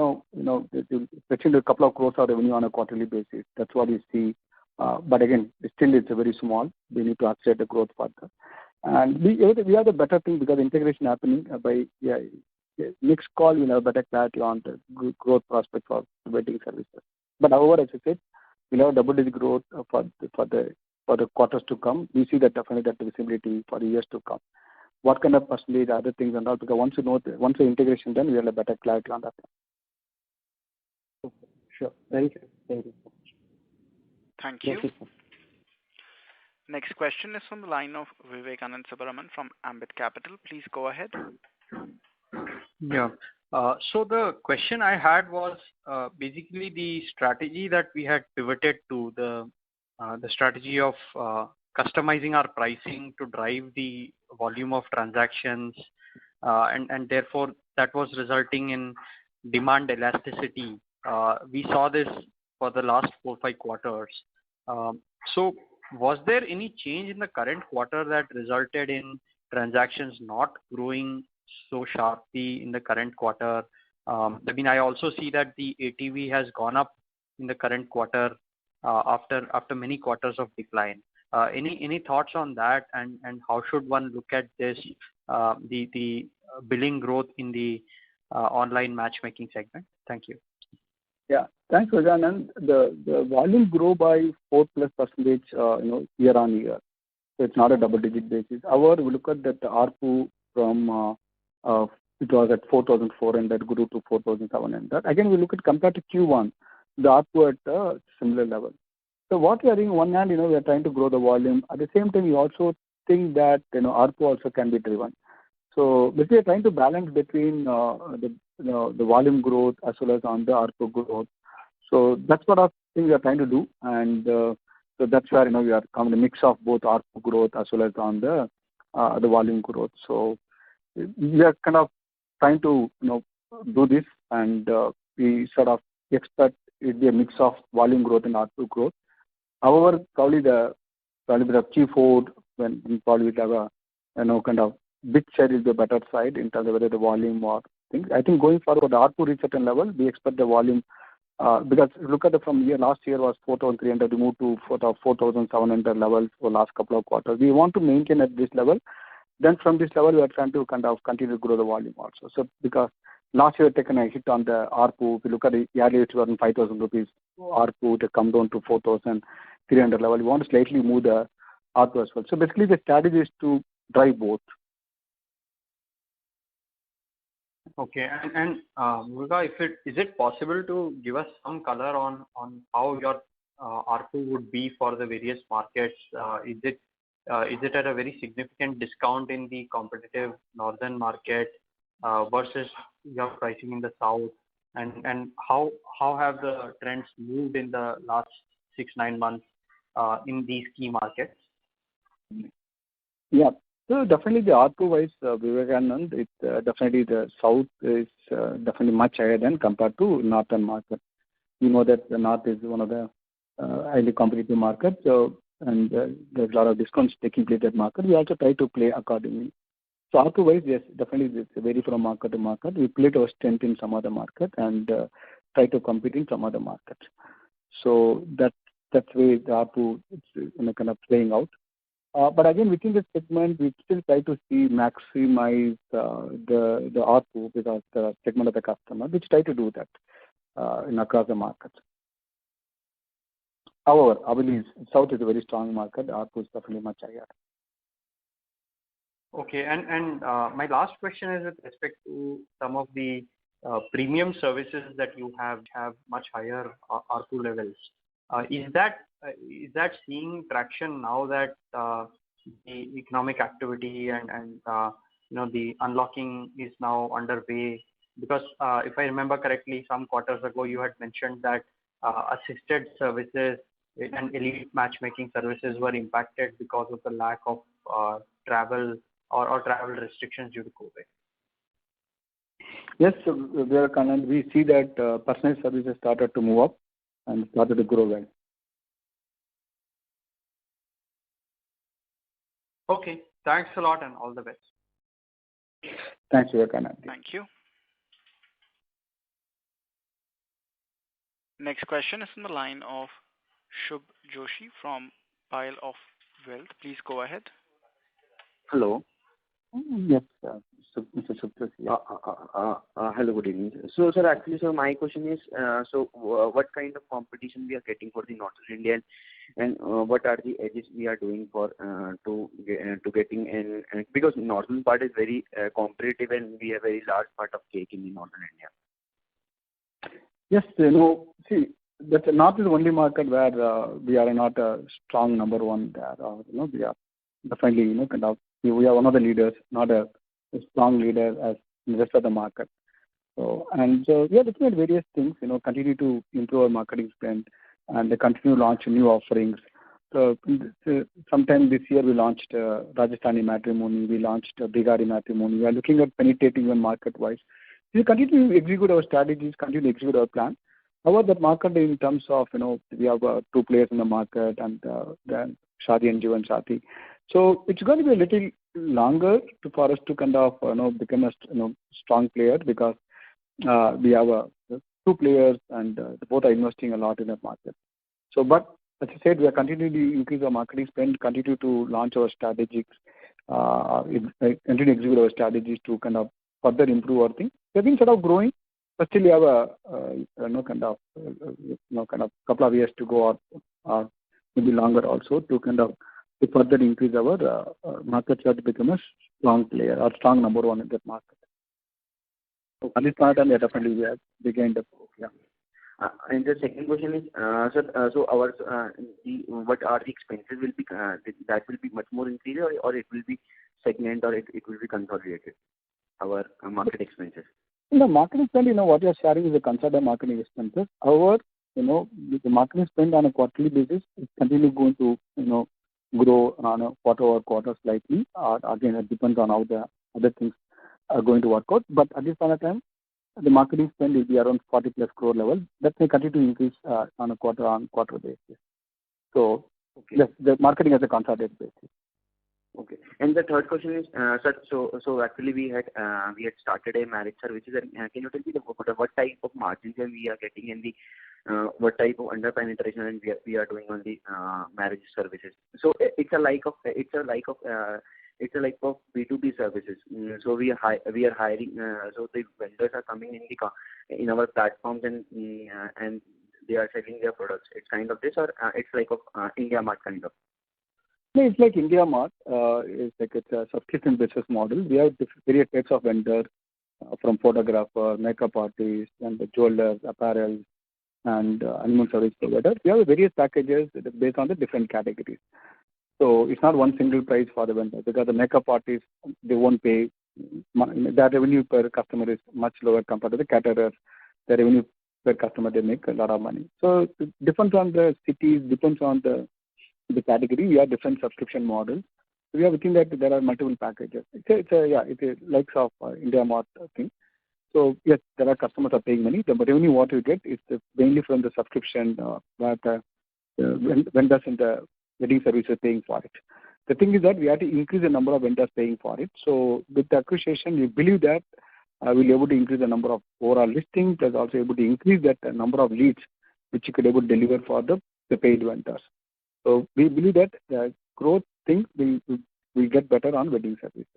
[SPEAKER 3] fetching a couple of crores of revenue on a quarterly basis. That's what we see. But again, still it's a very small. We need to accelerate the growth further, and we have the better thing because integration happening by next call we'll have better clarity on the growth prospect for wedding services. But however, as I said, we'll have double-digit growth for the quarters to come. We see that definitely that visibility for the years to come. What kind of percentage, other things and all, because once the integration done, we'll have better clarity on that.
[SPEAKER 9] Okay, sure. Thank you.
[SPEAKER 1] Thank
[SPEAKER 10] That's
[SPEAKER 1] you.
[SPEAKER 10] it, sir.
[SPEAKER 1] Next question is from the line of Vivekanand Subaraman from Ambit Capital. Please go ahead.
[SPEAKER 2] Yeah. So the question I had was basically the strategy that we had pivoted to, the strategy of customizing our pricing to drive the volume of transactions, and therefore that was resulting in demand elasticity. We saw this for the last 4-5 quarters. So was there any change in the current quarter that resulted in transactions not growing so sharply in the current quarter? I mean, I also see that the ATV has gone up in the current quarter after many quarters of decline. Any thoughts on that, and how should one look at this, the billing growth in the online matchmaking segment? Thank you.
[SPEAKER 3] Yeah. Thanks, Vivekanand. The volume grew by 4+%, year on year. So it's not a double-digit basis. However, we look at that ARPU from it was at 4,400, grew to 4,700. Again, we look at compared to Q1, the ARPU at a similar level. So what we are doing, on one hand, we are trying to grow the volume. At the same time, we also think that ARPU also can be driven. So basically, we are trying to balance between the volume growth as well as on the ARPU growth. So that's what our thing we are trying to do, and so that's where we are coming a mix of both ARPU growth as well as on the volume growth. So we are kind of trying to do this, and we sort of expect it be a mix of volume growth and ARPU growth. However, probably the Q4 when we probably have a kind of big share is the better side in terms of whether the volume or things. I think going forward, the ARPU reach certain level, we expect the volume because look at last year was 4,300, we moved to 4,700 levels for last couple of quarters. We want to maintain at this level. Then from this level, we are trying to kind of continue to grow the volume also. So because last year we taken a hit on the ARPU. If you look at it, yearly it was 5,000 rupees ARPU to come down to 4,300 level. We want to slightly move the ARPU as well. So basically, the strategy is to drive both.
[SPEAKER 2] Okay. And Muruga, is it possible to give us some color on how your ARPU would be for the various markets? Is it at a very significant discount in the competitive northern market versus your pricing in the south? And how have the trends moved in the last 6-9 months in these key markets?
[SPEAKER 3] Yeah. So definitely the ARPU wise, Vivekanand, definitely the south is definitely much higher than compared to northern market. You know that the north is one of the highly competitive markets. So and there's a lot of discounts taking place at market. We also try to play accordingly. So ARPU wise, yes, definitely it's vary from market to market. We play to our strength in some other market and try to compete in some other markets. So that's way the ARPU is kind of playing out. But again, within this segment, we still try to maximize the ARPU because the segment of the customer, which try to do that across the markets. However, I believe South is a very strong market. ARPU is definitely much higher.
[SPEAKER 2] Okay, and my last question is with respect to some of the premium services that you have much higher ARPU levels. Is that seeing traction now that the economic activity and the unlocking is now underway? Because if I remember correctly, some quarters ago you had mentioned that assisted services and elite matchmaking services were impacted because of the lack of travel or travel restrictions due to COVID.
[SPEAKER 3] Yes, we see that personal services started to move up and started to grow well.
[SPEAKER 2] Okay, thanks a lot and all the best.
[SPEAKER 3] Thanks, Vivekanand.
[SPEAKER 1] Thank you. Next question is from the line of Shubh Joshi from Pile of Wealth. Please go ahead.
[SPEAKER 11] Hello.
[SPEAKER 3] Yes, Mr. Shubh Joshi.
[SPEAKER 11] Hello, good evening. So, sir, actually, sir, my question is, what kind of competition we are getting for the Northern India, and what are the edges we are doing for to getting in? Because northern part is very competitive, and we have very large part of cake in the Northern India.
[SPEAKER 3] Yes, see, that's not the only market where we are not a strong number one there. We are definitely, kind of, we are one of the leaders, not a strong leader as in the rest of the market. So we are looking at various things, continue to improve our marketing spend and continue to launch new offerings. So sometime this year we launched Rajasthani matrimony, we launched Bihari matrimony. We are looking at penetrating even market-wise. We continue to execute our strategies, continue to execute our plan. However, that market in terms of, we have two players in the market and then Shaadi and Jeevan Sathi. So it's going to be a little longer for us to kind of, become a strong player because we have two players and both are investing a lot in that market. So, but as I said, we are continuing to increase our marketing spend, continue to launch our strategies, continue to execute our strategies to kind of further improve our thing. We've been sort of growing, but still we have a kind of couple of years to go or maybe longer also to kind of to further increase our market share to become a strong player or strong number one in that market. So at this point in time, definitely we have begun the yeah.
[SPEAKER 11] And the second question is, sir, so our what are the expenses will be that will be much more increased or it will be segment or it will be consolidated, our market expenses?
[SPEAKER 3] In the marketing spend, what you are sharing is the consolidated marketing expenses. However, the marketing spend on a quarterly basis is continually going to, grow on a quarter-over-quarter slightly. Again, it depends on how the other things are going to work out. But at this point of time, the marketing spend will be around 40 plus crore level. That may continue to increase on a quarter-on-quarter basis. So, okay. Yes, the marketing as a consolidated basis.
[SPEAKER 11] Okay. And the third question is, sir, so actually we had started a marriage services. And can you tell me what type of margins we are getting and the what type of under penetration we are doing on the marriage services? So it's a like of B2B services. So we are hiring. So the vendors are coming in our platforms and they are selling their products. It's kind of this, or it's like of India Mart kind of.
[SPEAKER 3] No, it's like India Mart. It's a subscription business model. We have various types of vendors, from photographer, makeup artists, and the jewelers, apparel, and animal service providers. We have various packages based on the different categories. So it's not one single price for the vendor because the makeup artists, they won't pay. Their revenue per customer is much lower compared to the caterers. The revenue per customer, they make a lot of money. So it depends on the cities, depends on the category. We have different subscription models. We are within that there are multiple packages. It's a likes of India Mart thing. So yes, there are customers are paying money. The revenue what you get is mainly from the subscription that vendors in the wedding service are paying for it. The thing is that we have to increase the number of vendors paying for it. So with the acquisition, we believe that we'll be able to increase the number of overall listings. There's also able to increase that number of leads which you could able to deliver for the paid vendors. So we believe that the growth thing will get better on wedding services.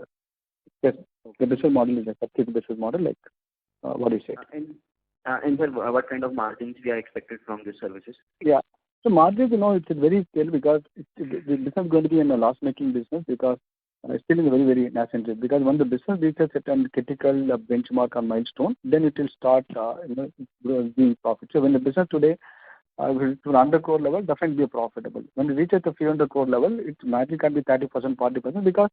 [SPEAKER 3] Yes, the business model is a subscription business model, like what you said.
[SPEAKER 11] And sir, what kind of margins we are expected from these services?
[SPEAKER 3] Yeah. So margins, it's a very scale because the business is going to be in a loss-making business because it's still in a very, very nascent stage. Because when the business reaches a certain critical benchmark or milestone, then it will start, being profit. So when the business today to an 100 crore level, definitely be profitable. When it reaches the 300 crore level, its margin can be 30%, 40% because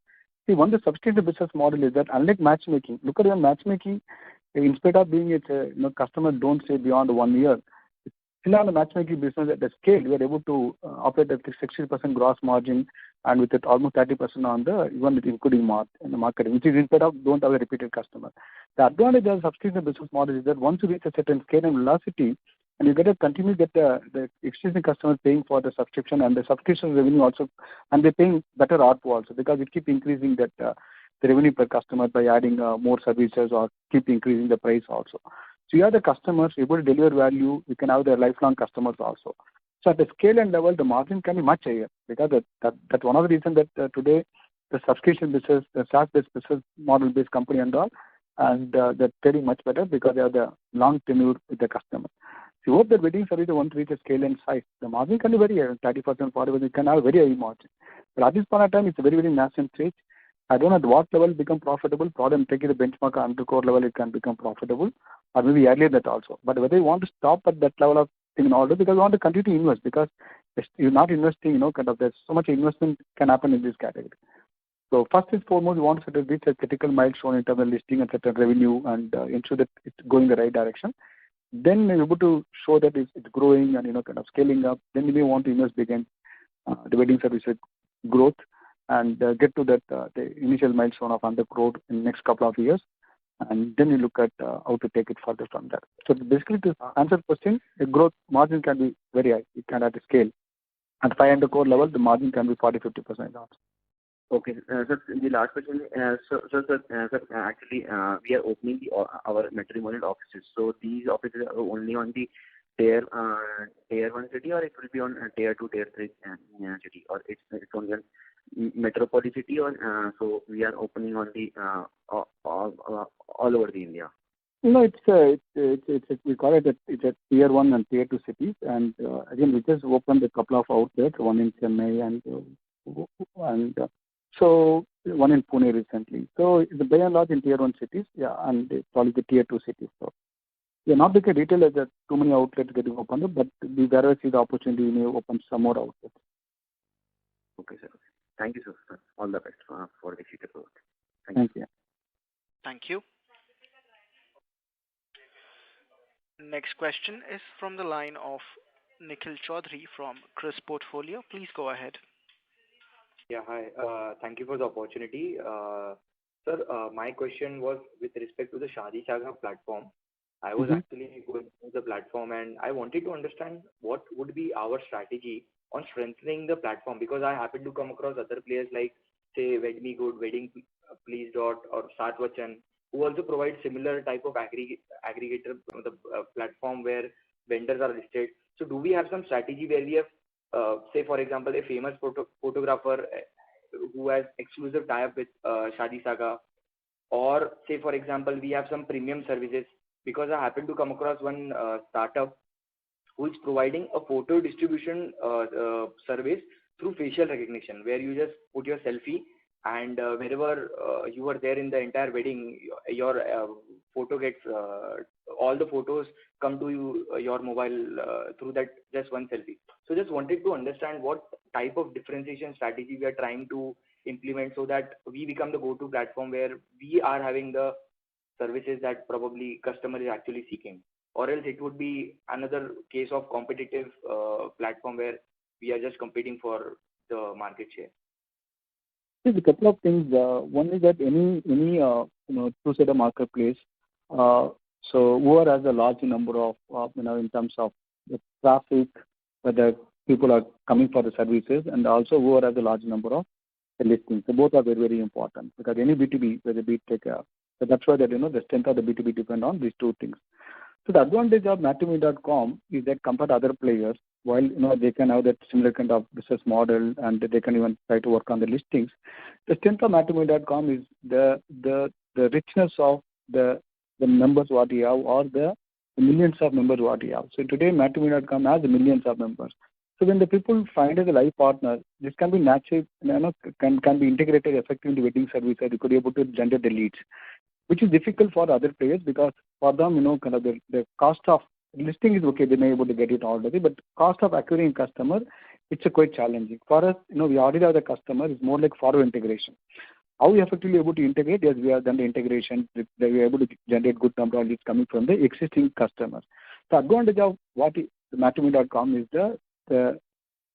[SPEAKER 3] see, one the subscription business model is that unlike matchmaking, look at your matchmaking, instead of being it, customer don't stay beyond 1 year. Still on the matchmaking business at the scale, we are able to operate at 60% gross margin and with it almost 30% on the even with including in the marketing, which is instead of don't have a repeated customer. The advantage of subscription business model is that once you reach a certain scale and velocity, and you get to continue to get the existing customers paying for the subscription and the subscription revenue also, and they're paying better ARPU also because it keep increasing that the revenue per customer by adding more services or keep increasing the price also. So you have the customers able to deliver value. You can have the lifelong customers also. So at the scale and level, the margin can be much higher because that's one of the reasons that today the subscription business, the SaaS-based business model-based company and all, and they're trading much better because they have the long tenure with the customer. So you hope that wedding service want to reach a scale and size. The margin can be very high, 30%, 40%. You can have a very high margin. But at this point of time, it's a very, very nascent stage. I don't know at what level become profitable. Probably taking the benchmark on the core level, it can become profitable, or maybe earlier that also. But whether you want to stop at that level of listing and order because we want to continue to invest because if you're not investing, there's so much investment can happen in this category. So first and foremost, we want to set a critical milestone in terms of listing and certain revenue and ensure that it's going the right direction. Then we're able to show that it's growing and scaling up. Then we may want to invest big in the wedding services growth and get to that the initial milestone of 100 crore in the next couple of years. And then we look at how to take it further from there. So basically, to answer the question, the growth margin can be very high. It can at a scale. At 500 crore level, the margin can be 40-50%.
[SPEAKER 11] Okay. Sir, the last question. Sir, actually, we are opening our matrimonial offices. So these offices are only on the tier 1 city, or it will be on tier 2, tier 3 city, or it's only on metropolitan city, or so we are opening on the all over the India.
[SPEAKER 3] It's we call it it's a tier 1 and tier 2 cities, and again we just opened a couple of outlets, one in Chennai and so one in Pune recently. So the by and large in tier 1 cities, and it's probably the tier 2 cities. So we are not like a retailer that too many outlets getting opened, but we wherever see the opportunity, we may open some more outlets.
[SPEAKER 11] Okay, sir. Thank you, sir. All the best for the future growth.
[SPEAKER 3] Thank you.
[SPEAKER 1] Thank you. Next question is from the line of Nikhil Chaudhary from Chris Portfolio. Please go ahead.
[SPEAKER 10] Yeah, hi. Thank you for the opportunity. Sir, my question was with respect to the Shaadi Saga platform. I was actually going through the platform and I wanted to understand what would be our strategy on strengthening the platform, because I happen to come across other players like, say, WedMeGood, Wedding Please or Satvachan, who also provide similar type of aggregator platform where vendors are listed. So do we have some strategy where we have, say, for example, a famous photographer who has exclusive tie-up with Shaadi Saga, or say, for example, we have some premium services, because I happen to come across one startup who is providing a photo distribution service through facial recognition, where you just put your selfie and wherever you were there in the entire wedding, your photo gets, all the photos come to you, your mobile through that just one selfie. So just wanted to understand what type of differentiation strategy we are trying to implement so that we become the go-to platform where we are having the services that probably customer is actually seeking, or else it would be another case of competitive platform where we are just competing for the market share.
[SPEAKER 3] There's a couple of things. One is that any two-sided marketplace, so whoever has a large number of in terms of the traffic, whether people are coming for the services, and also whoever has a large number of listings. So both are very, very important, because any B2B, whether be take care. So that's why that the strength of the B2B depend on these two things. So the advantage of Matrimony.com is that compared to other players, while they can have that similar kind of business model and they can even try to work on the listings, the strength of Matrimony.com is the richness of the members what you have, or the millions of members what you have. So today Matrimony.com has millions of members. So when the people find as a life partner, this can be natural, can be integrated effectively into wedding service, and you could be able to generate the leads, which is difficult for other players, because for them, kind of the cost of listing is okay, they may be able to get it already, but cost of acquiring customer, it's quite challenging. For us, we already have the customer, it's more like forward integration. How we effectively able to integrate? Yes, we have done the integration, that we are able to generate good number of leads coming from the existing customers. The advantage of what Matrimony.com is the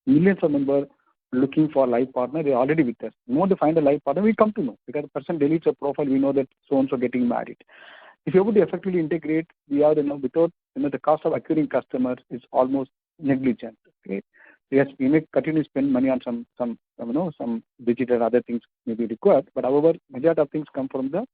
[SPEAKER 3] millions of members looking for a life partner, they're already with us. We want to find a life partner, we come to know, because the person deletes a profile, we know that so-and-so getting married. If you're able to effectively integrate, we are, without, the cost of acquiring customers is almost negligent. Okay? Yes, we may continue to spend money on some digital other things may be required, but however, majority of things come from the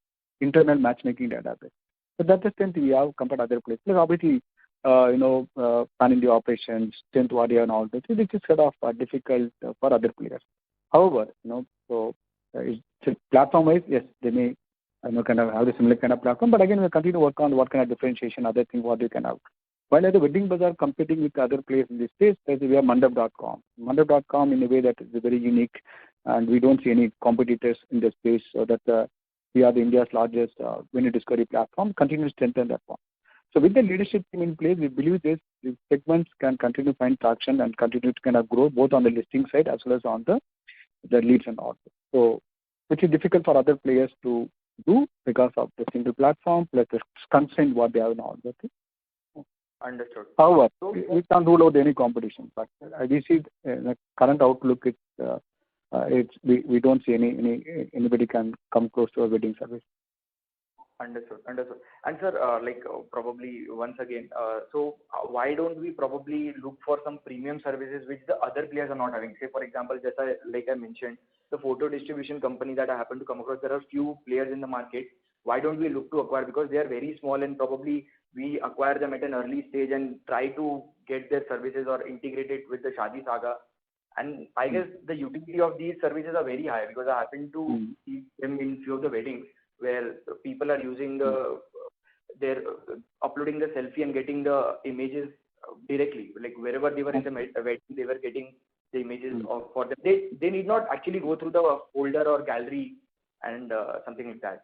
[SPEAKER 3] internal matchmaking database. So that's the strength we have compared to other places. Obviously, planning the operations, strength what you have and all that, which is sort of difficult for other players. However, so platform-wise, yes, they may kind of have a similar kind of platform, but again, we'll continue to work on what kind of differentiation, other thing, what you can have. While at the Wedding Bazaar competing with other players in this space, we have Mandap.com. Mandap.com in a way that is very unique, and we don't see any competitors in the space, so that we are the India's largest venue discovery platform, continue to strengthen that one. So with the leadership team in place, we believe this these segments can continue to find traction and continue to kind of grow both on the listing side as well as on the leads and orders. So, which is difficult for other players to do because of the single platform plus the constraint what they have in order.
[SPEAKER 10] Understood.
[SPEAKER 3] However, we can't rule out any competition, but we see the current outlook. We don't see anybody can come close to a wedding service.
[SPEAKER 10] Understood. And sir, probably once again, why don't we probably look for some premium services which the other players are not having? Say, for example, just like I mentioned, the photo distribution company that I happen to come across, there are few players in the market. Why don't we look to acquire? Because they are very small and probably we acquire them at an early stage and try to get their services or integrate it with the Shaadi Saga. And I guess the utility of these services are very high because I happen to see them in few of the weddings where people are using they're uploading the selfie and getting the images directly. Like wherever they were in the wedding, they were getting the images for them. They need not actually go through the folder or gallery and something like that.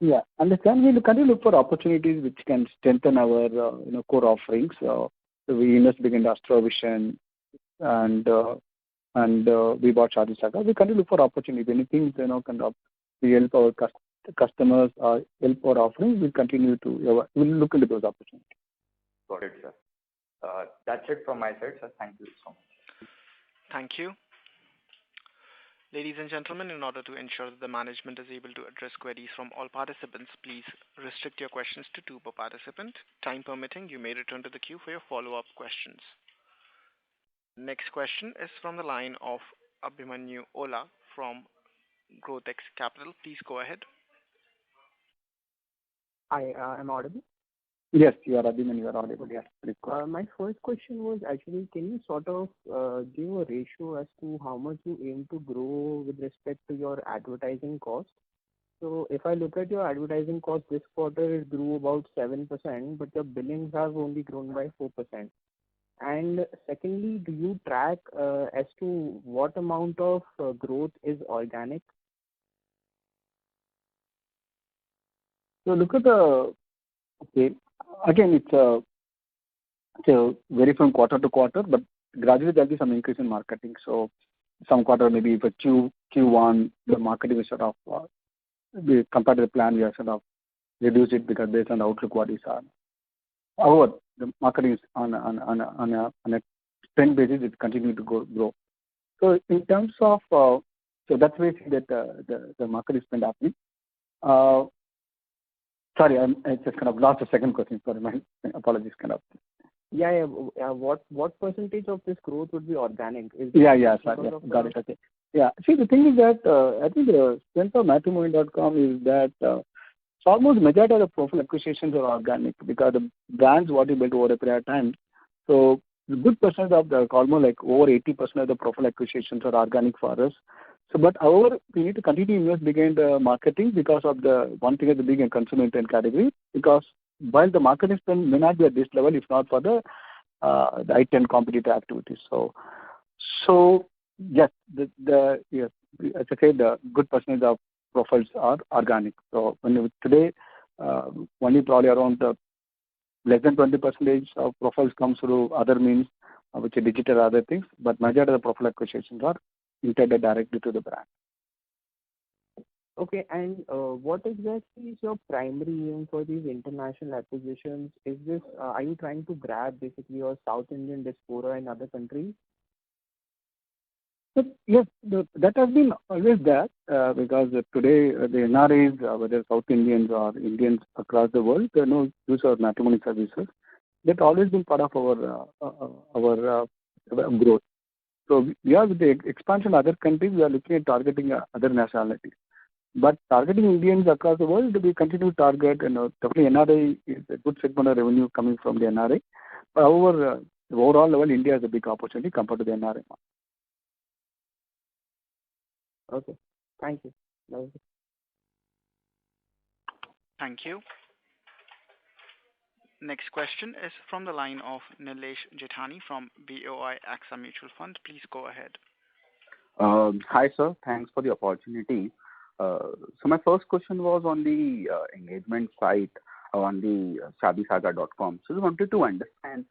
[SPEAKER 3] Yeah, understand. We continue to look for opportunities which can strengthen our core offerings. So we invest big in Astrovision and we bought Shaadi Saga. We continue to look for opportunities. Anything we help our customers or help our offerings. We'll look into those opportunities.
[SPEAKER 10] Got it, sir. That's it from my side, sir. Thank you so much.
[SPEAKER 1] Thank you. Ladies and gentlemen, in order to ensure that the management is able to address queries from all participants, please restrict your questions to 2 per participant. Time permitting, you may return to the queue for your follow-up questions. Next question is from the line of Abhimanyu Ola from GrowthX Capital. Please go ahead.
[SPEAKER 12] Hi, I'm audible?
[SPEAKER 3] Yes, you are Abhimanyu. You are audible. Yes.
[SPEAKER 12] My first question was actually, can you sort of give a ratio as to how much you aim to grow with respect to your advertising cost? So if I look at your advertising cost this quarter, it grew about 7%, but your billings have only grown by 4%. And secondly, do you track as to what amount of growth is organic?
[SPEAKER 3] So look at again, it's vary from quarter to quarter, but gradually there'll be some increase in marketing. So some quarter maybe for Q1, the marketing is sort of compared to the plan, we are sort of reduce it because based on the outlook what is on. However, the marketing is on a trend basis, it continue to grow. So in terms of so that's why I see that the market is spend happening. Sorry, I just kind of lost the second question. Sorry, my apologies.
[SPEAKER 12] Yeah. What percentage of this growth would be organic?
[SPEAKER 3] Sorry, got it. Okay. Yeah. See, the thing is that I think the strength of Matrimony.com is that it's almost majority of the profile acquisitions are organic because the brands what you build over a period of time. So the good percent of the almost like over 80% of the profile acquisitions are organic for us. So, but however, we need to continue to invest behind the marketing because of the one thing is the big and consumer intent category. Because while the marketing spend may not be at this level, if not for the I-10 competitive activities. So yes, yes, as I said, the good percentage of profiles are organic. So today, only probably around less than 20% of profiles comes through other means, which are digital or other things. But majority of the profile acquisitions are intended directly to the brand.
[SPEAKER 12] Okay, and what exactly is your primary aim for these international acquisitions? Is this are you trying to grab basically your South Indian diaspora in other countries?
[SPEAKER 3] But yes, that has been always there because today the NRIs, whether South Indians or Indians across the world, they know use our matrimony services. That always been part of our growth. So we are with the expansion of other countries, we are looking at targeting other nationalities. But targeting Indians across the world, we continue to target, definitely NRI is a good segment of revenue coming from the NRI. However, the overall level, India is a big opportunity compared to the NRI market.
[SPEAKER 12] Okay, thank you.
[SPEAKER 1] Thank you. Next question is from the line of Nilesh Jethani from BOI AXA Mutual Fund. Please go ahead.
[SPEAKER 13] Hi, sir. Thanks for the opportunity. So my first question was on the engagement site on the ShaadiSaga.com. So I wanted to understand.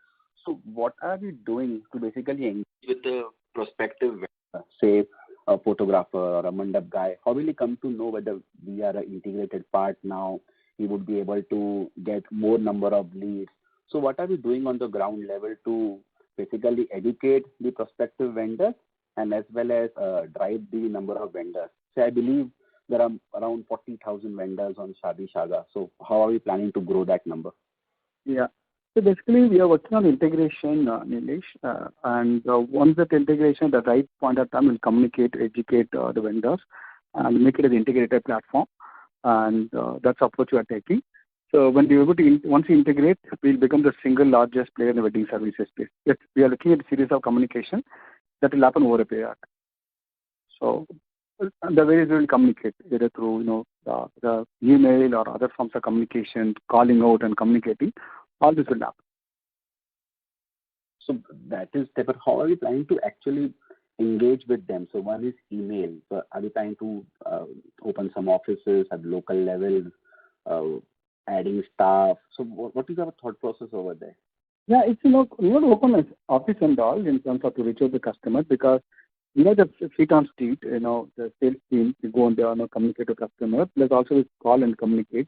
[SPEAKER 13] So what are we doing to basically engage with the prospective vendor, say a photographer or a mandap guy? How will he come to know whether we are an integrated part now? He would be able to get more number of leads. So what are we doing on the ground level to basically educate the prospective vendors and as well as drive the number of vendors? So I believe there are around 40,000 vendors on Shadi Shaga. So how are we planning to grow that number?
[SPEAKER 3] Yeah. So basically, we are working on integration, Nilesh, and once that integration, at the right point of time, we'll communicate, educate the vendors, and make it an integrated platform. And that's the approach we are taking. So when we are able to, once we integrate, we'll become the single largest player in the wedding services space. Yes, we are looking at a series of communication that will happen over a period. So the ways we will communicate, either through the email or other forms of communication, calling out and communicating, all this will happen.
[SPEAKER 13] So that is, but how are we planning to actually engage with them? So one is email. So are we planning to open some offices at local level, adding staff? So what is our thought process over there?
[SPEAKER 3] Yeah, it's we want to open an office and all in terms of to reach out the customer, because the feet on street, the sales team, we go and communicate to customers. Plus also we call and communicate.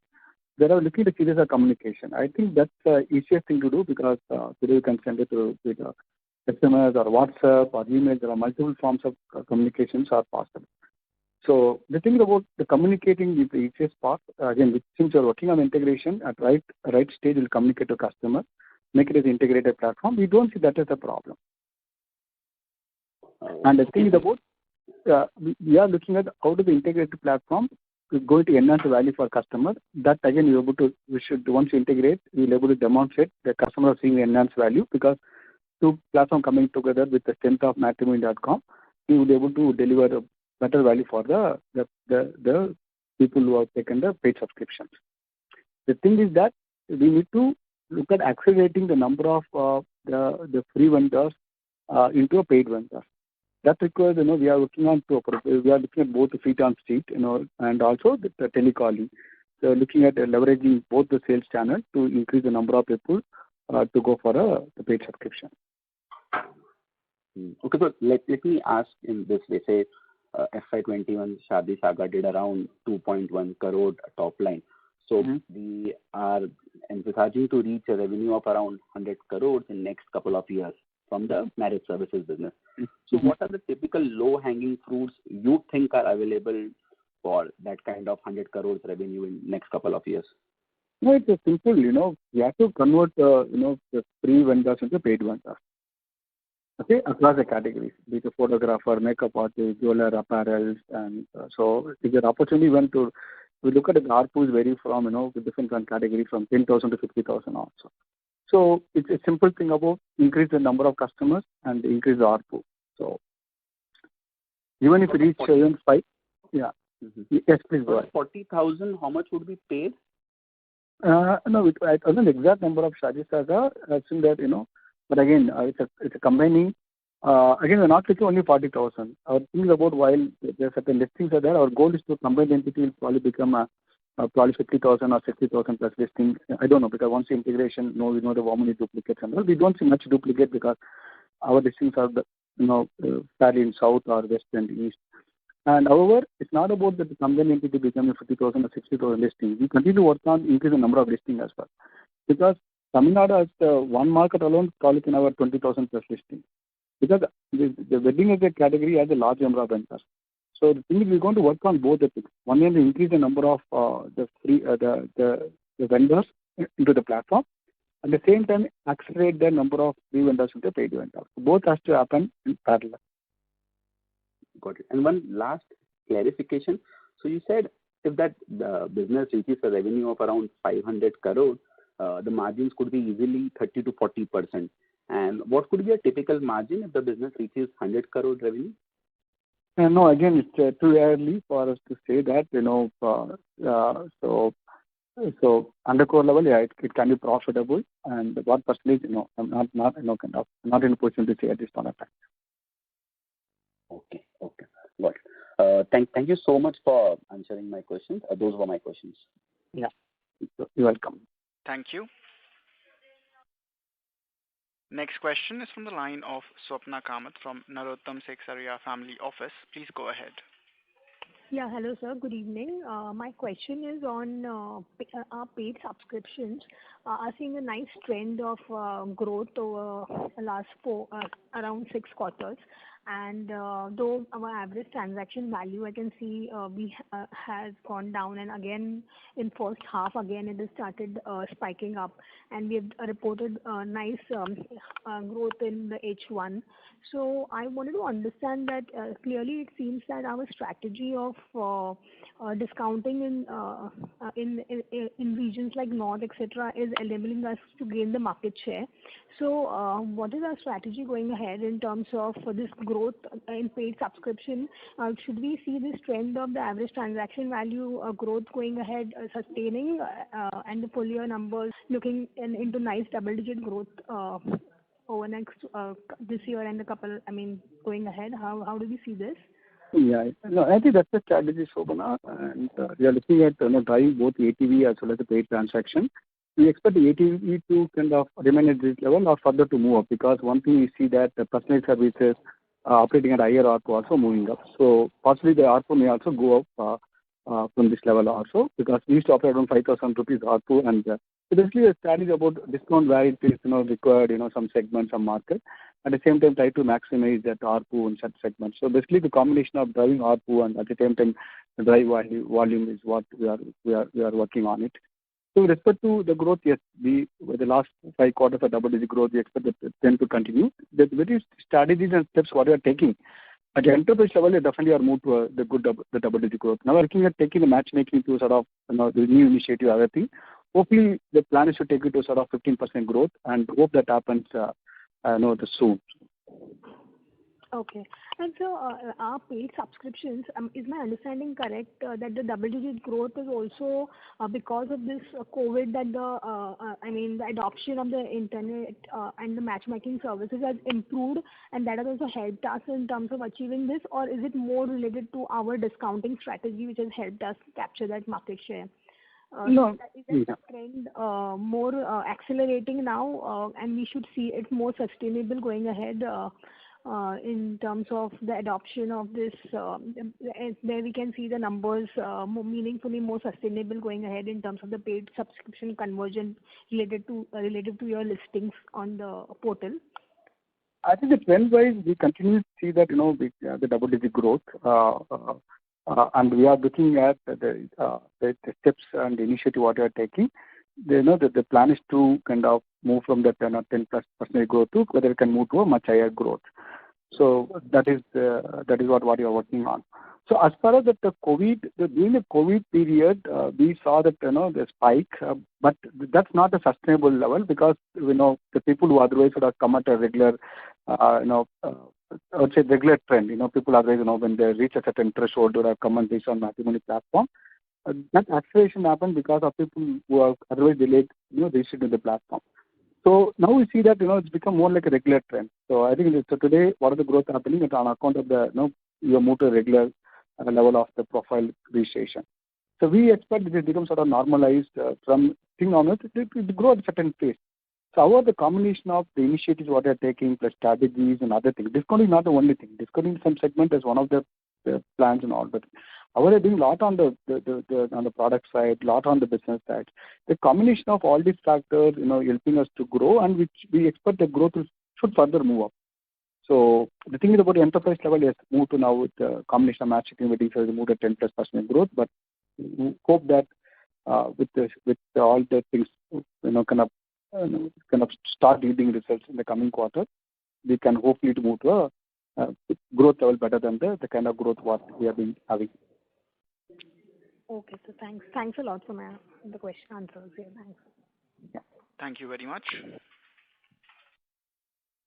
[SPEAKER 3] They are looking at a series of communication. I think that's the easiest thing to do, because today you can send it to SMS or WhatsApp or email. There are multiple forms of communications are possible. So the thing about the communicating is the easiest part. Again, since you're working on integration, at right stage, you'll communicate to customer, make it as an integrated platform. We don't see that as a problem. And the thing is about, we are looking at how to the integrated platform is going to enhance the value for customer. That again, once you integrate, we'll be able to demonstrate the customer are seeing the enhanced value, because two platforms coming together with the strength of Matrimony.com, we will be able to deliver a better value for the people who have taken the paid subscriptions. The thing is that we need to look at accelerating the number of the free vendors into a paid vendors. That requires, we are looking at both the feet on street, and also the telecalling. So looking at leveraging both the sales channel to increase the number of people to go for the paid subscription.
[SPEAKER 13] Okay, so let me ask in this way. Say FY21 Shadi Saga did around 2.1 crore top line. So we are envisaging to reach a revenue of around 100 crores in next couple of years from the marriage services business. So what are the typical low-hanging fruits you think are available for that kind of 100 crores revenue in next couple of years?
[SPEAKER 3] No, it's a simple, we have to convert, the free vendors into paid vendors. Okay, across the categories, be it a photographer, makeup artist, jeweler, apparels, and so if the opportunity we look at the ARPUs vary from, the different categories from 10,000 to 50,000 also. So it's a simple thing about increase the number of customers and increase the ARPU. So even if you reach 5, yeah. Yes, please go ahead.
[SPEAKER 13] 40,000, how much would be paid?
[SPEAKER 3] No, I don't know the exact number of Shadi Saga. I've seen that, but again, it's a combining. Again, we're not taking only 40,000. Our thing is about, while there are certain listings are there, our goal is to combine the entity will probably become probably 50,000 or 60,000 plus listing. I don't know, because once the integration, we know the how many duplicates and all. We don't see much duplicate, because our listings are fairly in south or west and east. And however, it's not about the combined entity becoming 50,000 or 60,000 listings. We continue to work on increase the number of listings as well, because Tamil Nadu as the one market alone probably can have 20,000 plus listings, because the wedding as a category has a large number of vendors. So the thing is, we're going to work on both the things. One is to increase the number of the vendors into the platform. At the same time, accelerate the number of free vendors into paid vendors. Both has to happen in parallel.
[SPEAKER 13] Got it. And one last clarification. So you said if that the business reaches a revenue of around 500 crore, the margins could be easily 30 to 40%. And what could be a typical margin if the business reaches 100 crore revenue?
[SPEAKER 3] No, again, it's too early for us to say that, so under core level, yeah, it can be profitable. And what percentage, I'm not in a position to say at this point of time.
[SPEAKER 13] Okay, got it. Thank you so much for answering my questions. Those were my questions.
[SPEAKER 3] Yeah, you're welcome.
[SPEAKER 1] Thank you. Next question is from the line of Swapna Kamath from Narottam Seksaria Family Office. Please go ahead.
[SPEAKER 14] Yeah, hello sir. Good evening. My question is on our paid subscriptions. Are seeing a nice trend of growth over the last around 6 quarters. And though our average transaction value, I can see has gone down, and again in first half again it has started spiking up, and we have reported nice growth in the H1. So I wanted to understand that clearly it seems that our strategy of discounting in regions like North, etc., is enabling us to gain the market share. So what is our strategy going ahead in terms of this growth in paid subscription? Should we see this trend of the average transaction value growth going ahead sustaining and the full year numbers looking into nice double-digit growth over next this year and a couple, going ahead? How do we see this?
[SPEAKER 3] Yeah, no, I think that's the strategy, Shobana, and we are looking at drive both ATV as well as the paid transaction. We expect the ATV to kind of remain at this level or further to move up, because one thing we see that the personal services operating at higher ARPU also moving up. So possibly the ARPU may also go up from this level also, because we used to operate on 5,000 rupees ARPU, and so basically the strategy about discount where it is required, some segments, some market. At the same time, try to maximize that ARPU in such segments. So basically the combination of driving ARPU and at the same time the drive volume is what we are working on it. So with respect to the growth, yes, the last 5 quarters of double-digit growth, we expect the trend to continue. The various strategies and steps what we are taking at the enterprise level, we definitely are moved to the double-digit growth. Now we're looking at taking the matchmaking to sort of the new initiative, other thing. Hopefully the plan is to take it to sort of 15% growth, and hope that happens soon.
[SPEAKER 14] Okay. And so our paid subscriptions, is my understanding correct that the double-digit growth is also because of this COVID, that the adoption of the internet and the matchmaking services has improved, and that has also helped us in terms of achieving this, or is it more related to our discounting strategy which has helped us capture that market share?
[SPEAKER 3] No.
[SPEAKER 14] Is that trend more accelerating now, and we should see it more sustainable going ahead in terms of the adoption of this, where we can see the numbers more meaningfully more sustainable going ahead in terms of the paid subscription conversion related to your listings on the portal?
[SPEAKER 3] I think the trend-wise, we continue to see that the double-digit growth, and we are looking at the steps and the initiative what we are taking. The plan is to kind of move from the 10 or 10+% growth to whether it can move to a much higher growth. So that is what we are working on. So as far as during the COVID period, we saw that the spike, but that's not a sustainable level, because the people who otherwise would have come at a regular, I would say regular trend. People otherwise when they reach a certain threshold would have come and reach on matrimony platform. That acceleration happened because of people who are otherwise delayed, reached into the platform. So now we see that it's become more like a regular trend. So I think today what are the growth happening is on account of the you move to a regular level of the profile registration. So we expect it becomes sort of normalized from thing on it grow at a certain pace. So the combination of the initiatives what they are taking plus strategies and other things. Discounting is not the only thing. Discounting some segment is one of the plans and all, but we are doing a lot on the product side, a lot on the business side. The combination of all these factors, helping us to grow, and which we expect the growth should further move up. So the thing is about the enterprise level is moved to now with the combination of matchmaking, wedding services, move to 10+% growth. But we hope that with all the things, kind of start yielding results in the coming quarter, we can hopefully to move to a growth level better than the kind of growth what we have been having.
[SPEAKER 14] Okay, so thanks a lot for the question answers here. Thanks.
[SPEAKER 3] Yeah.
[SPEAKER 1] Thank you very much.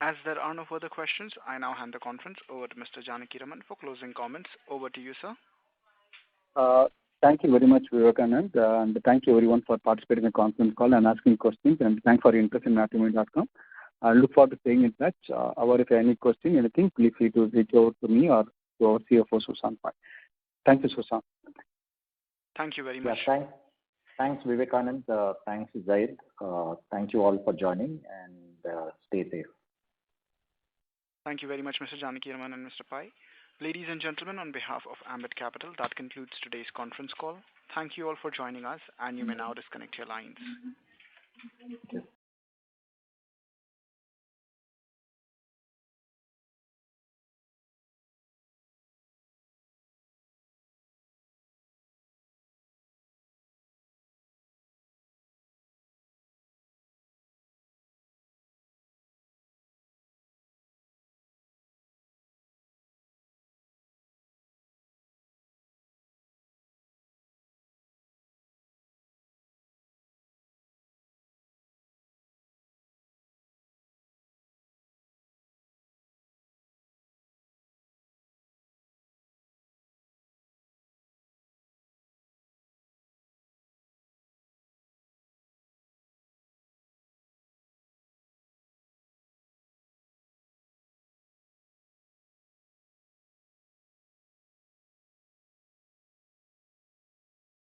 [SPEAKER 1] As there are no further questions, I now hand the conference over to Mr. Janakiraman for closing comments. Over to you, sir.
[SPEAKER 3] Thank you very much, Vivekanand, and thank you everyone for participating in the conference call and asking questions, and thanks for your interest in matrimony.com. I look forward to staying in touch. If you have any question, anything, please feel to reach out to me or to our CFO, Susan Pai. Thank you, Susan.
[SPEAKER 1] Thank you very much.
[SPEAKER 4] Yeah, thanks, Vivekanand. Thanks, Zaid. Thank you all for joining, and stay safe.
[SPEAKER 1] Thank you very much, Mr. Janakiraman and Mr. Pai. Ladies and gentlemen, on behalf of Ambit Capital, that concludes today's conference call. Thank you all for joining us, and you may now disconnect your lines.